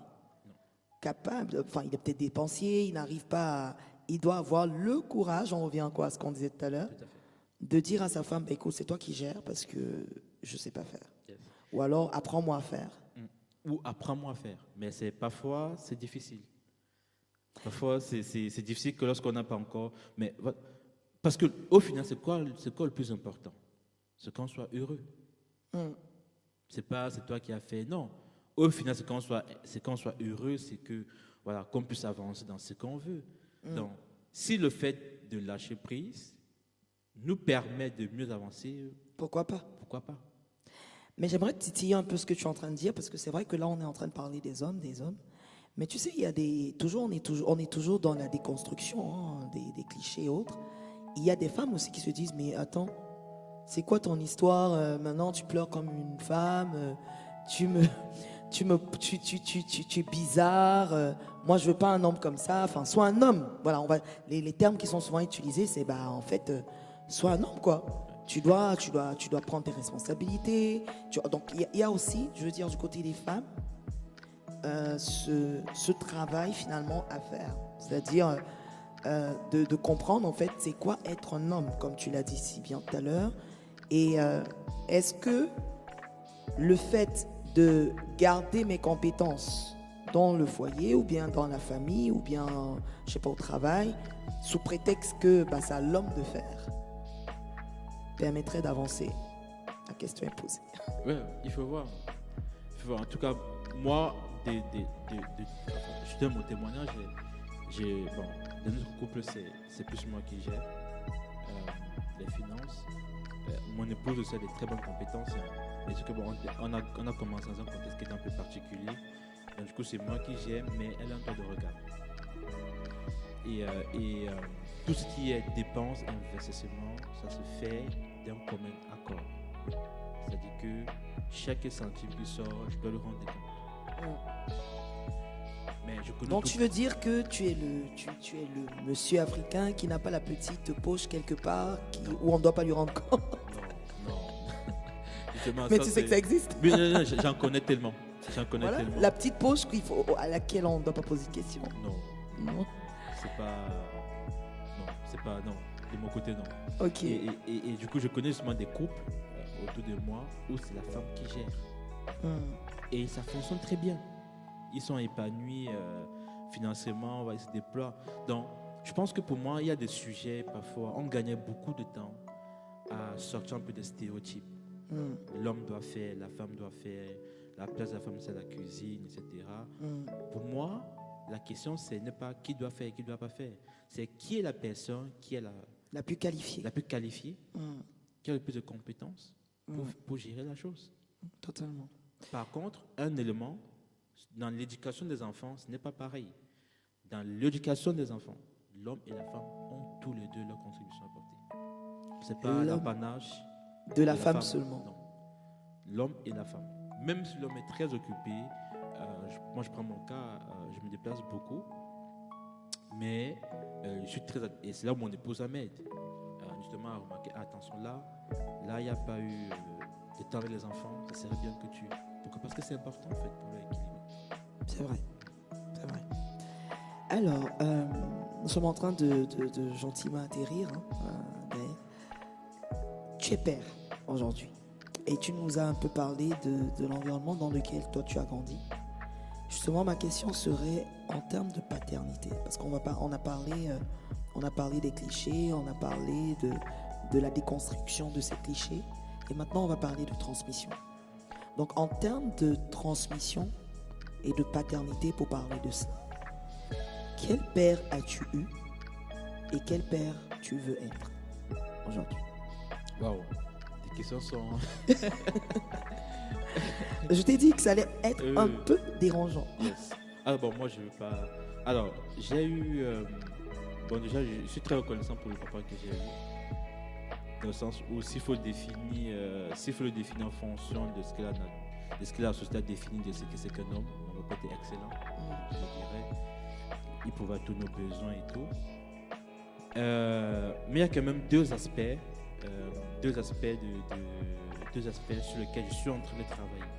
capable, enfin, il est peut-être dépensier, il n'arrive pas à... Il doit avoir le courage, on revient à ce qu'on disait tout à l'heure, Tout à fait. de dire à sa femme, bah, écoute, c'est toi qui gères parce que je ne sais pas faire. Yes. Ou alors, apprends-moi à faire. Ou apprends-moi à faire. Mais parfois, c'est difficile. Parfois, c'est difficile que lorsqu'on n'a pas encore. Mais parce que au final, c'est quoi le plus important? C'est qu'on soit heureux. C'est pas c'est toi qui as fait. Non. Au final, c'est qu'on soit heureux, c'est que voilà, qu'on puisse avancer dans ce qu'on veut. Donc, si le fait de lâcher prise nous permet de mieux avancer, Pourquoi pas? pourquoi pas? Mais j'aimerais titiller un peu ce que tu es en train de dire, parce que c'est vrai que là, on est en train de parler des hommes. Mais tu sais, il y a on est toujours dans la déconstruction, hein, des clichés et autres. Il y a des femmes aussi qui se disent, mais attends, c'est quoi ton histoire? Maintenant, tu pleures comme une femme, tu es bizarre. Moi, je veux pas un homme comme ça. Enfin, sois un homme. Voilà, les termes qui sont souvent utilisés, c'est en fait, sois un homme, quoi. Tu dois prendre tes responsabilités. Donc, il y a aussi, je veux dire, du côté des femmes, ce travail finalement à faire. C'est-à-dire de comprendre, en fait, c'est quoi être un homme, comme tu l'as dit si bien tout à l'heure. Et est-ce que le fait de garder mes compétences dans le foyer ou bien dans la famille ou bien, je sais pas, au travail, sous prétexte que c'est à l'homme de faire, permettrait d'avancer? La question est posée. Ouais, il faut voir. En tout cas, moi, je donne mon témoignage. Dans notre couple, c'est plus moi qui gère les finances. Mon épouse aussi a des très bonnes compétences. Mais c'est que on a commencé dans un contexte qui est un peu particulier. Donc, du coup, c'est moi qui gère, mais elle a un droit de regard. Et tout ce qui est dépenses, investissement, ça se fait d'un commun accord. C'est-à-dire que chaque centime qui sort, je dois le rendre compte. Mais je connais Donc tu veux dire que tu es le monsieur africain qui n'a pas la petite poche quelque part où on ne doit pas lui rendre compte? Non. Justement, Mais tu sais que ça existe. Mais non, j'en connais tellement. Voilà, la petite poche à laquelle on ne doit pas poser de questions. Non. Non. De mon côté, non. Ok. Et du coup, je connais justement des couples autour de moi où c'est la femme qui gère. Et ça fonctionne très bien. ils sont épanouis financièrement, ils se déploient. Donc, je pense que pour moi, il y a des sujets, parfois, on gagnait beaucoup de temps à sortir un peu des stéréotypes. L'homme doit faire, la femme doit faire, la place de la femme, c'est la cuisine, etc. Pour moi, la question, c'est ne pas qui doit faire et qui ne doit pas faire. C'est qui est la personne qui est la plus qualifiée, qui a le plus de compétences pour gérer la chose. Totalement. Par contre, un élément, dans l'éducation des enfants, ce n'est pas pareil. Dans l'éducation des enfants, l'homme et la femme ont tous les deux leur contribution à apporter. Ce n'est pas l'apanage de la femme seulement. Non. L'homme et la femme. Même si l'homme est très occupé, moi je prends mon cas, je me déplace beaucoup, mais je suis très... Et c'est là où mon épouse m'aide. Justement, à remarquer, attention là, il n'y a pas eu de temps avec les enfants, ça serait bien que tu... Pourquoi? Parce que c'est important en fait pour l'équilibre. C'est vrai. Alors, nous sommes en train de gentiment atterrir. Tu es père aujourd'hui et tu nous as un peu parlé de l'environnement dans lequel toi tu as grandi. Justement, ma question serait en termes de paternité, parce qu'on a parlé des clichés, on a parlé de la déconstruction de ces clichés, et maintenant on va parler de transmission. Donc, en termes de transmission et de paternité, pour parler de ça, quel père as-tu eu et quel père tu veux être aujourd'hui? Waouh, tes questions sont... Je t'ai dit que ça allait être un peu dérangeant. Yes. Ah bon, moi je veux pas... Alors, j'ai eu... Bon, déjà, je suis très reconnaissant pour le papa que j'ai eu. Dans le sens où s'il faut le définir en fonction de ce que la société a défini de ce que c'est qu'un homme, mon papa était excellent, je dirais. Il pouvait tous nos besoins et tout. Mais il y a quand même deux aspects sur lesquels je suis en train de travailler.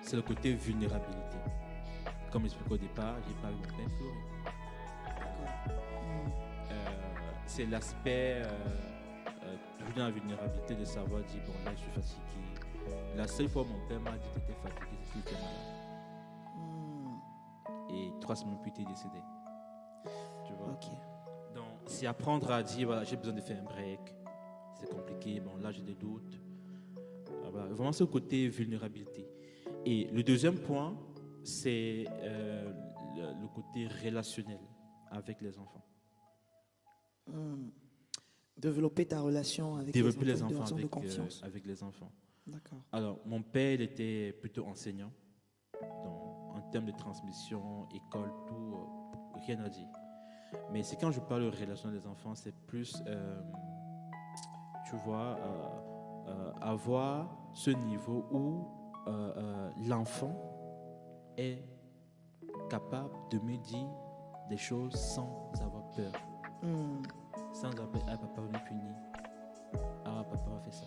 C'est le côté vulnérabilité. Comme expliqué au départ, j'ai pas eu mon père pleurer. C'est l'aspect dans la vulnérabilité de savoir dire bon là je suis fatigué. La seule fois mon père m'a dit que j'étais fatigué, c'est qu'il était malade. Et 3 semaines plus tard, il est décédé. Tu vois. Okay. Donc, c'est apprendre à dire, voilà, j'ai besoin de faire un break. C'est compliqué, bon, là, j'ai des doutes. Voilà. Vraiment, c'est le côté vulnérabilité. Et le deuxième point, c'est le côté relationnel avec les enfants. Développer ta relation avec les enfants avec les enfants. D'accord. Alors, mon père, il était plutôt enseignant. Donc, en termes de transmission, école, tout, rien à dire. Mais c'est quand je parle de relation des enfants, c'est plus, tu vois, avoir ce niveau où l'enfant est capable de me dire des choses sans avoir peur. Sans avoir peur. Ah, papa me punit. Ah, papa a fait ça.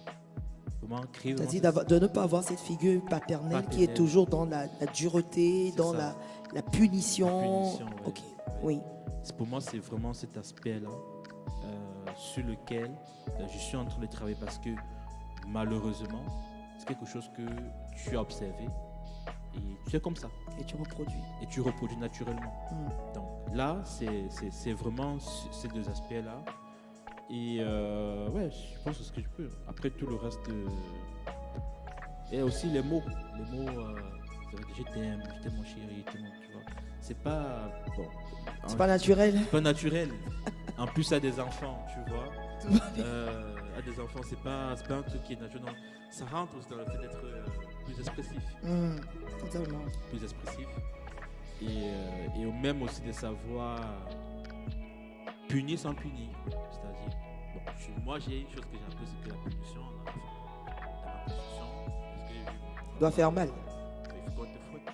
C'est-à-dire de ne pas avoir cette figure paternelle qui est toujours dans la dureté, dans la punition. Ouais. Ok, oui. Pour moi, c'est vraiment cet aspect-là sur lequel je suis en train de travailler parce que malheureusement, c'est quelque chose que tu as observé et tu es comme ça. Et tu reproduis. Et tu reproduis naturellement. Donc là, c'est vraiment ces deux aspects-là. Et ouais, je pense que c'est ce que je peux. Après, tout le reste. Et aussi les mots. Les mots, je t'aime mon chéri, tu vois. C'est pas. Bon. C'est pas naturel. C'est pas naturel. En plus, à des enfants, tu vois. À des enfants, c'est pas un truc qui est naturel. Ça rentre aussi dans le fait d'être plus expressif. Totalement. Plus expressif. Et même aussi de savoir punir sans punir. C'est-à-dire, bon, moi j'ai une chose que j'ai appris, c'est que la punition, dans la construction, parce que j'ai vu, doit faire mal. Il faut qu'on te fouette.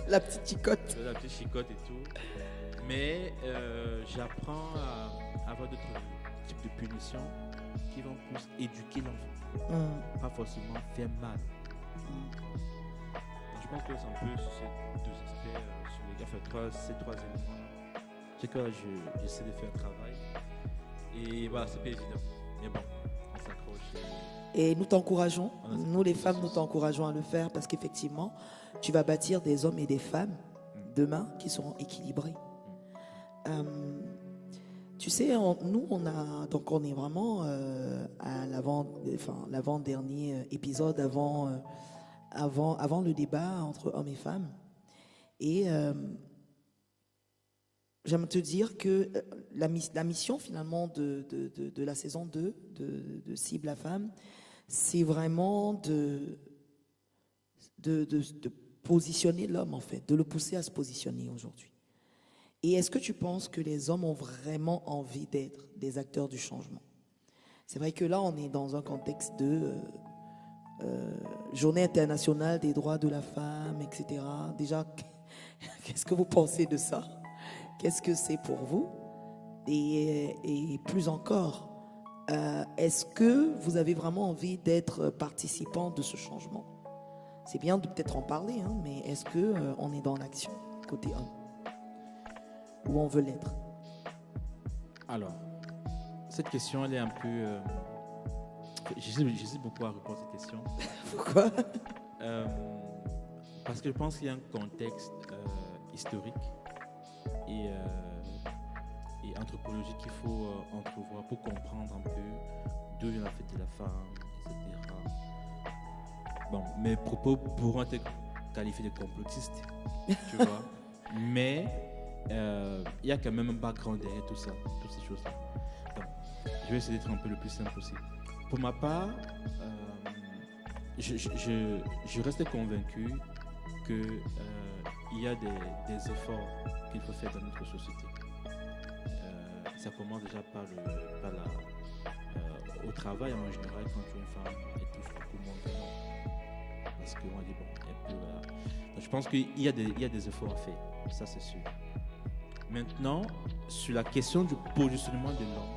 La petite chicotte. La petite chicotte et tout. Mais j'apprends à avoir d'autres types de punitions qui vont plus éduquer l'enfant. Pas forcément faire mal. Donc, je pense que c'est un peu sur ces deux aspects, ces trois éléments. C'est que j'essaie de faire un travail. Et voilà, c'est pas évident. Mais bon, on s'accroche. Et nous t'encourageons, nous les femmes, nous t'encourageons à le faire parce qu'effectivement, tu vas bâtir des hommes et des femmes demain qui seront équilibrés. Tu sais, nous, on est vraiment à l'avant-dernier épisode avant le débat entre hommes et femmes. Et j'aime te dire que la mission finalement de la saison 2 de Cible à Femme, c'est vraiment de positionner l'homme en fait, de le pousser à se positionner aujourd'hui. Et est-ce que tu penses que les hommes ont vraiment envie d'être des acteurs du changement? C'est vrai que là, on est dans un contexte de Journée internationale des droits de la femme, etc. Déjà, qu'est-ce que vous pensez de ça? Qu'est-ce que c'est pour vous? Et plus encore, est-ce que vous avez vraiment envie d'être participant de ce changement? C'est bien de peut-être en parler, hein, mais est-ce qu'on est dans l'action côté homme? Ou on veut l'être? Alors, cette question, elle est un peu... J'hésite beaucoup à répondre à cette question. Pourquoi? Parce que je pense qu'il y a un contexte historique et anthropologique qu'il faut entrevoir pour comprendre un peu d'où vient la fête de la femme, etc. Bon, mes propos pourront être qualifiés de complotistes, tu vois. Mais il y a quand même un background derrière tout ça, toutes ces choses-là. Donc, je vais essayer d'être un peu le plus simple possible. Pour ma part, je reste convaincu qu'il y a des efforts qu'il faut faire dans notre société. Ça commence déjà au travail en général. Quand tu es une femme, elle touche beaucoup moins que l'homme. Parce qu'on dit, bon, voilà. Donc, je pense qu'il y a des efforts à faire, ça c'est sûr. Maintenant, sur la question du positionnement de l'homme,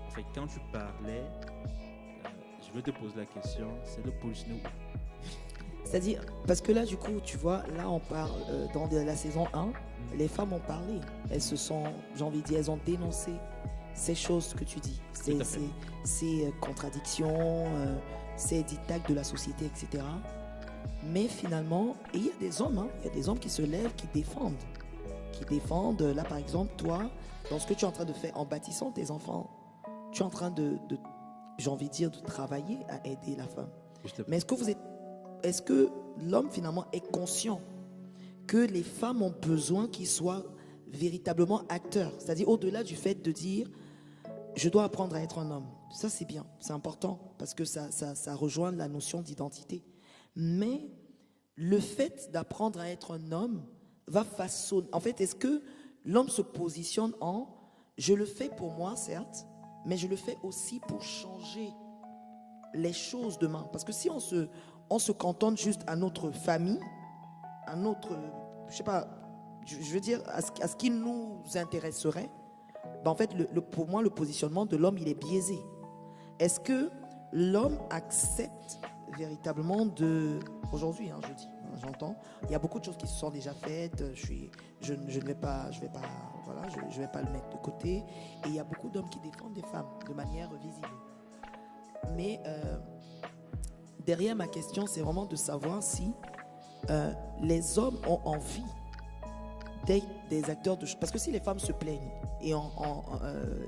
en fait, quand tu parlais, je veux te poser la question, c'est le positionnement où? C'est-à-dire, parce que là, du coup, tu vois, là, on parle dans la saison 1, les femmes ont parlé. Elles se sont, j'ai envie de dire, elles ont dénoncé ces choses que tu dis, ces contradictions, ces dictats de la société, etc. Mais finalement, il y a des hommes, hein, il y a des hommes qui se lèvent, qui défendent. Là, par exemple, toi, dans ce que tu es en train de faire en bâtissant tes enfants, tu es en train j'ai envie de dire, de travailler à aider la femme. Mais est-ce que l'homme finalement est conscient que les femmes ont besoin qu'il soit véritablement acteur? C'est-à-dire au-delà du fait de dire je dois apprendre à être un homme. Ça c'est bien, c'est important parce que ça rejoint la notion d'identité. Mais le fait d'apprendre à être un homme va façonner. En fait, est-ce que l'homme se positionne en je le fais pour moi, certes, mais je le fais aussi pour changer les choses demain? Parce que si on se cantonne juste à notre famille, à notre, je sais pas, je veux dire, à ce qui nous intéresserait, ben en fait, pour moi, le positionnement de l'homme, il est biaisé. Est-ce que l'homme accepte véritablement aujourd'hui, hein, je dis, hein, j'entends, il y a beaucoup de choses qui se sont déjà faites, je ne vais pas, voilà, je vais pas le mettre de côté, et il y a beaucoup d'hommes qui défendent des femmes de manière visible. Mais derrière ma question, c'est vraiment de savoir si les hommes ont envie d'être des acteurs de... Parce que si les femmes se plaignent, et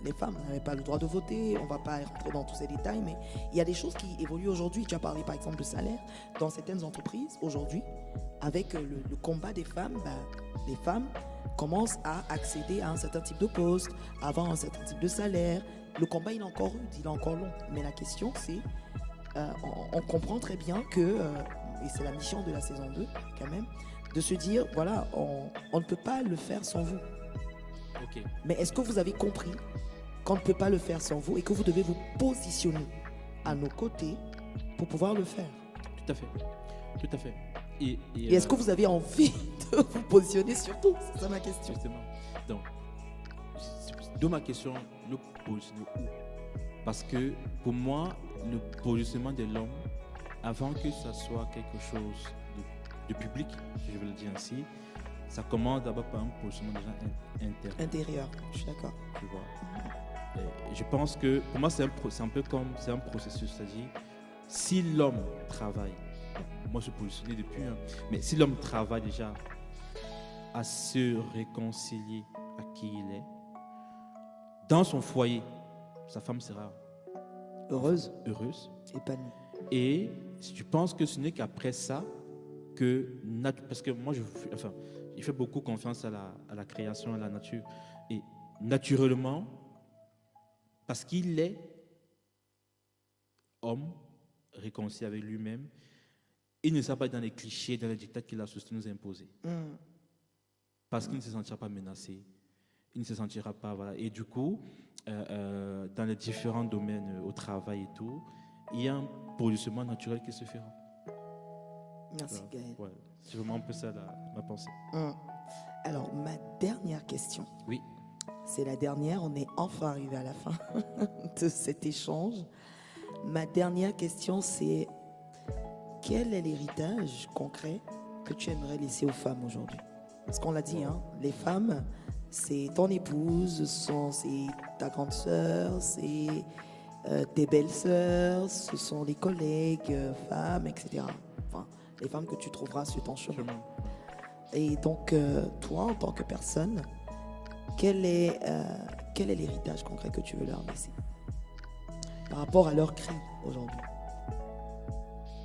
les femmes n'avaient pas le droit de voter, on ne va pas rentrer dans tous ces détails, mais il y a des choses qui évoluent aujourd'hui. Tu as parlé par exemple de salaire. Dans certaines entreprises, aujourd'hui, avec le combat des femmes, les femmes commencent à accéder à un certain type de poste, à avoir un certain type de salaire. Le combat, il est encore rude, il est encore long. Mais la question, c'est... on comprend très bien que, et c'est la mission de la saison 2 quand même, de se dire, voilà, on ne peut pas le faire sans vous. Okay. Mais est-ce que vous avez compris qu'on ne peut pas le faire sans vous et que vous devez vous positionner à nos côtés pour pouvoir le faire? Tout à fait. Tout à fait. Et est-ce que vous avez envie de vous positionner surtout? C'est ça ma question. Justement. Donc, d'où ma question, le positionner où? Parce que pour moi, le positionnement de l'homme, avant que ça soit quelque chose de public, si je veux le dire ainsi, ça commence d'abord par un positionnement déjà intérieur. Je suis d'accord. Tu vois. Et je pense que pour moi, c'est un peu comme un processus, c'est-à-dire si l'homme travaille, bon, moi je suis positionné depuis, hein, mais si l'homme travaille déjà à se réconcilier à qui il est, dans son foyer, sa femme sera Heureuse, heureuse. épanouie. Et je pense que ce n'est qu'après ça que, parce que moi, je fais beaucoup confiance à la création, à la nature. Et naturellement, parce qu'il est homme, réconcilié avec lui-même, il ne sera pas dans les clichés, dans les dictats que la société nous a imposés. Parce qu'il ne se sentira pas menacé, il ne se sentira pas... Voilà. Et du coup, dans les différents domaines, au travail et tout, il y a un positionnement naturel qui se fera. Merci, Gaël. Ouais, c'est vraiment un peu ça ma pensée. Alors, ma dernière question. Oui. C'est la dernière, on est enfin arrivé à la fin de cet échange. Ma dernière question, c'est quel est l'héritage concret que tu aimerais laisser aux femmes aujourd'hui? Parce qu'on l'a dit, hein, les femmes, c'est ton épouse, c'est ta grande sœur, c'est tes belles-sœurs, ce sont les collègues, femmes, etc. Enfin, les femmes que tu trouveras sur ton chemin. Et donc, toi, en tant que personne, quel est l'héritage concret que tu veux leur laisser par rapport à leur cri aujourd'hui?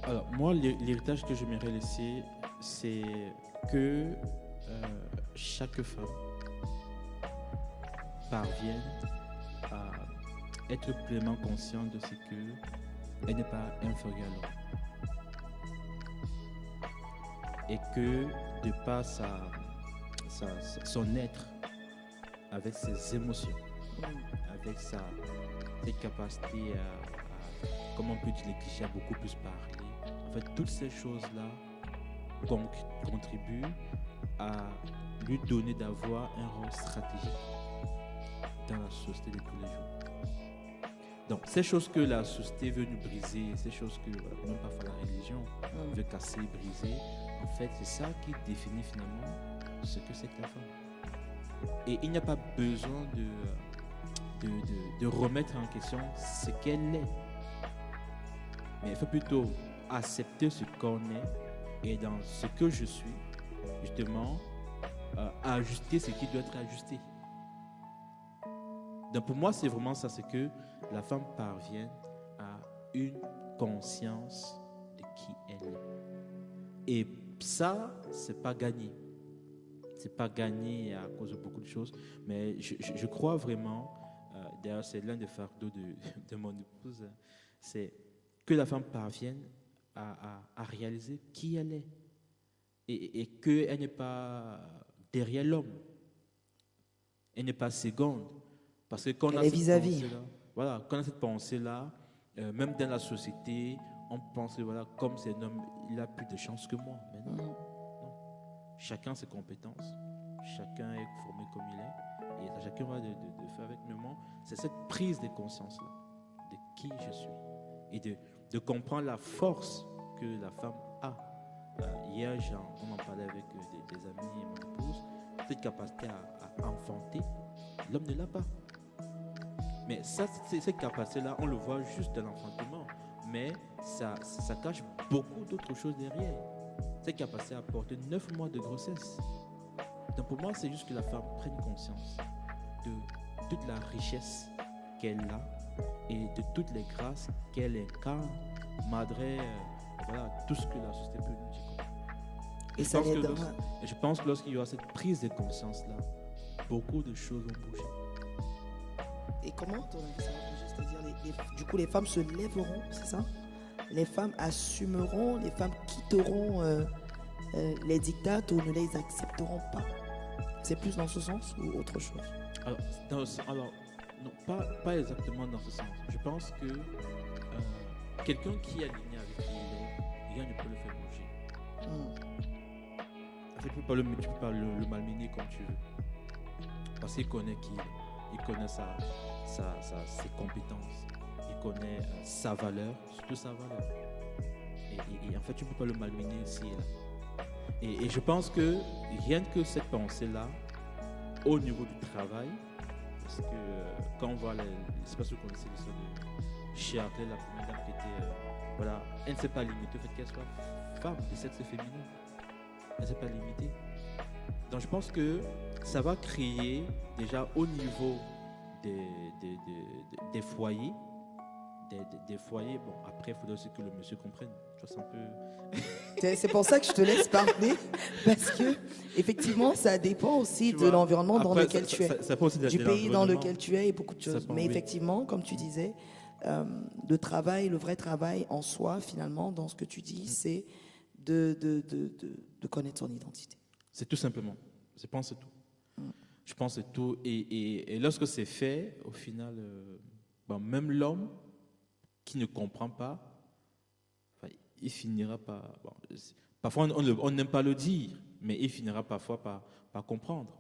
Alors, moi, l'héritage que j'aimerais laisser, c'est que chaque femme parvienne à être pleinement consciente de ce qu'elle n'est pas inférieure à l'homme. Et que de par son être, avec ses émotions, avec cette capacité à, comme on peut dire les clichés, à beaucoup plus parler. En fait, toutes ces choses-là contribuent à lui donner d'avoir un rôle stratégique dans la société de tous les jours. Donc, ces choses que la société veut nous briser, ces choses que, même parfois la religion veut casser, briser, en fait, c'est ça qui définit finalement ce que c'est que la femme. Et il n'y a pas besoin de remettre en question ce qu'elle est. Mais il faut plutôt accepter ce qu'on est et dans ce que je suis, justement, ajuster ce qui doit être ajusté. Donc pour moi, c'est vraiment ça, c'est que la femme parvienne à une conscience de qui elle est. Et ça, c'est pas gagné. C'est pas gagné à cause de beaucoup de choses, mais je crois vraiment, d'ailleurs c'est l'un des fardeaux de mon épouse, c'est que la femme parvienne à réaliser qui elle est et qu'elle n'est pas derrière l'homme, elle n'est pas seconde, parce que quand on a cette pensée-là, voilà, quand on a cette pensée-là, même dans la société, on pense que voilà, comme c'est un homme, il a plus de chance que moi. Mais non. Chacun a ses compétences, chacun est formé comme il est, et chacun va de faire avec. Mais moi, c'est cette prise de conscience-là, de qui je suis, et de comprendre la force que la femme a. Hier, on en parlait avec des amis et mon épouse, cette capacité à enfanter, l'homme ne l'a pas. Mais ça, cette capacité-là, on le voit juste dans l'enfantement, mais ça cache beaucoup d'autres choses derrière. Cette capacité à porter 9 mois de grossesse. Donc pour moi, c'est juste que la femme prenne conscience de toute la richesse qu'elle a et de toutes les grâces qu'elle incarne malgré voilà, tout ce que la société peut nous dire. Et je pense que lorsqu'il y aura cette prise de conscience-là, beaucoup de choses vont bouger. Et comment ton avis ça va bouger? C'est-à-dire, du coup, les femmes se lèveront, c'est ça? Les femmes assumeront, les femmes quitteront les dictats ou ne les accepteront pas. C'est plus dans ce sens ou autre chose? Alors non, pas exactement dans ce sens. Je pense que quelqu'un qui est aligné avec qui il est, rien ne peut le faire bouger. Tu peux pas le malmener comme tu veux. Parce qu'il connaît qui il est. Il connaît ses compétences. Il connaît sa valeur, surtout sa valeur. Et en fait, tu ne peux pas le malmener ici et là. Et je pense que rien que cette pensée-là, au niveau du travail, parce que quand on voit, je ne sais pas si vous connaissez l'histoire de Shirley, la première dame qui était voilà, elle ne s'est pas limitée au fait qu'elle soit femme, de sexe féminin. Elle ne s'est pas limitée. Donc je pense que ça va créer déjà au niveau des foyers, des foyers. Bon, après, il faudrait aussi que le monsieur comprenne. Tu vois, c'est un peu... C'est pour ça que je te laisse parler, parce que effectivement, ça dépend aussi Tu de vois, l'environnement dans après, lequel tu es, ça peut aussi du de pays dans l'environnement. lequel tu es et beaucoup de Ça choses. peut, Mais oui. effectivement, comme tu disais, le vrai travail en soi, finalement, dans ce que tu dis, c'est de connaître son identité. C'est tout simplement. Je pense que c'est tout. Je pense que c'est tout. Et lorsque c'est fait, au final, bon, même l'homme qui ne comprend pas, enfin, il finira par... Bon, parfois, on n'aime pas le dire, mais il finira parfois par comprendre.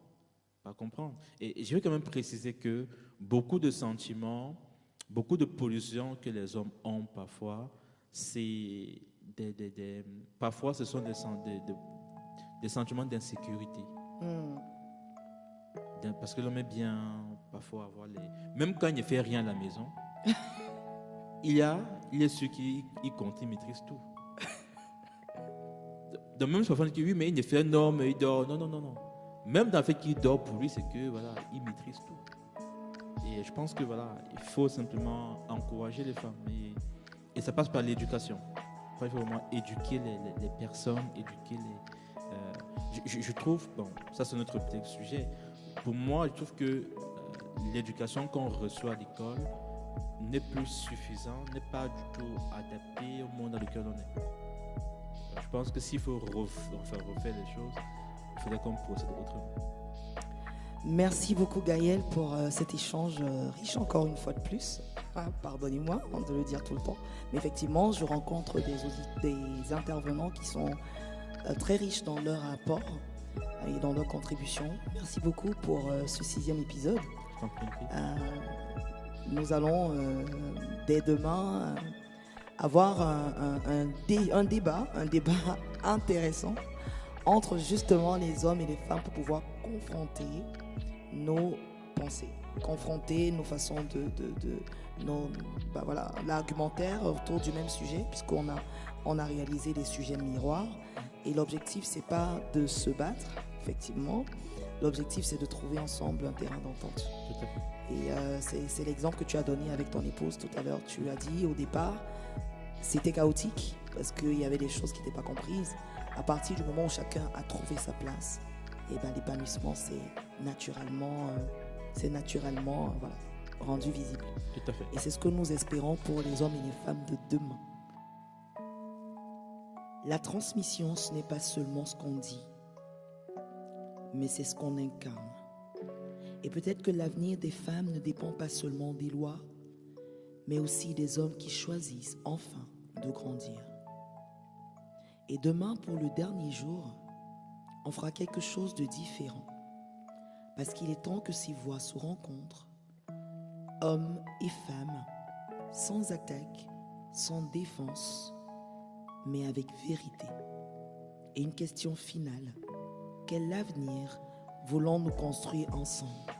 Par comprendre. Et je vais quand même préciser que beaucoup de sentiments, beaucoup de pollutions que les hommes ont parfois, c'est parfois ce sont des sentiments d'insécurité. Parce que l'homme est bien parfois avoir les... Même quand il ne fait rien à la maison, il y a ceux qui comptent, ils maîtrisent tout. Donc même parfois on dit oui, mais il ne fait non, mais il dort. Non, non, non, non. Même dans le fait qu'il dort pour lui, c'est que voilà, il maîtrise tout. Et je pense que voilà, il faut simplement encourager les femmes. Et ça passe par l'éducation. Il faut vraiment éduquer les personnes, éduquer les... je trouve, bon, ça c'est notre petit sujet. Pour moi, je trouve que l'éducation qu'on reçoit à l'école n'est plus suffisante, n'est pas du tout adaptée au monde dans lequel on est. Je pense que s'il faut refaire les choses, il faudrait qu'on procède autrement. Merci beaucoup Gaël pour cet échange riche encore une fois de plus. Pardonnez-moi de le dire tout le temps. Mais effectivement, je rencontre des intervenants qui sont très riches dans leur apport et dans leur contribution. Merci beaucoup pour ce 6e épisode. Nous allons dès demain avoir un débat intéressant entre justement les hommes et les femmes pour pouvoir confronter nos pensées, confronter nos façons l'argumentaire autour du même sujet, puisqu'on a réalisé des sujets miroirs. Et l'objectif, c'est pas de se battre, effectivement. L'objectif, c'est de trouver ensemble un terrain d'entente. Tout à fait. Et c'est l'exemple que tu as donné avec ton épouse tout à l'heure. Tu as dit au départ, c'était chaotique parce qu'il y avait des choses qui n'étaient pas comprises. À partir du moment où chacun a trouvé sa place, et ben, l'épanouissement, c'est naturellement voilà, rendu visible. Tout à fait. Et c'est ce que nous espérons pour les hommes et les femmes de demain. La transmission, ce n'est pas seulement ce qu'on dit, mais c'est ce qu'on incarne. Et peut-être que l'avenir des femmes ne dépend pas seulement des lois, mais aussi des hommes qui choisissent enfin de grandir. Et demain, pour le dernier jour, on fera quelque chose de différent. Parce qu'il est temps que ces voix se rencontrent, hommes et femmes, sans attaque, sans défense, mais avec vérité. Et une question finale, quel avenir voulons-nous construire ensemble ?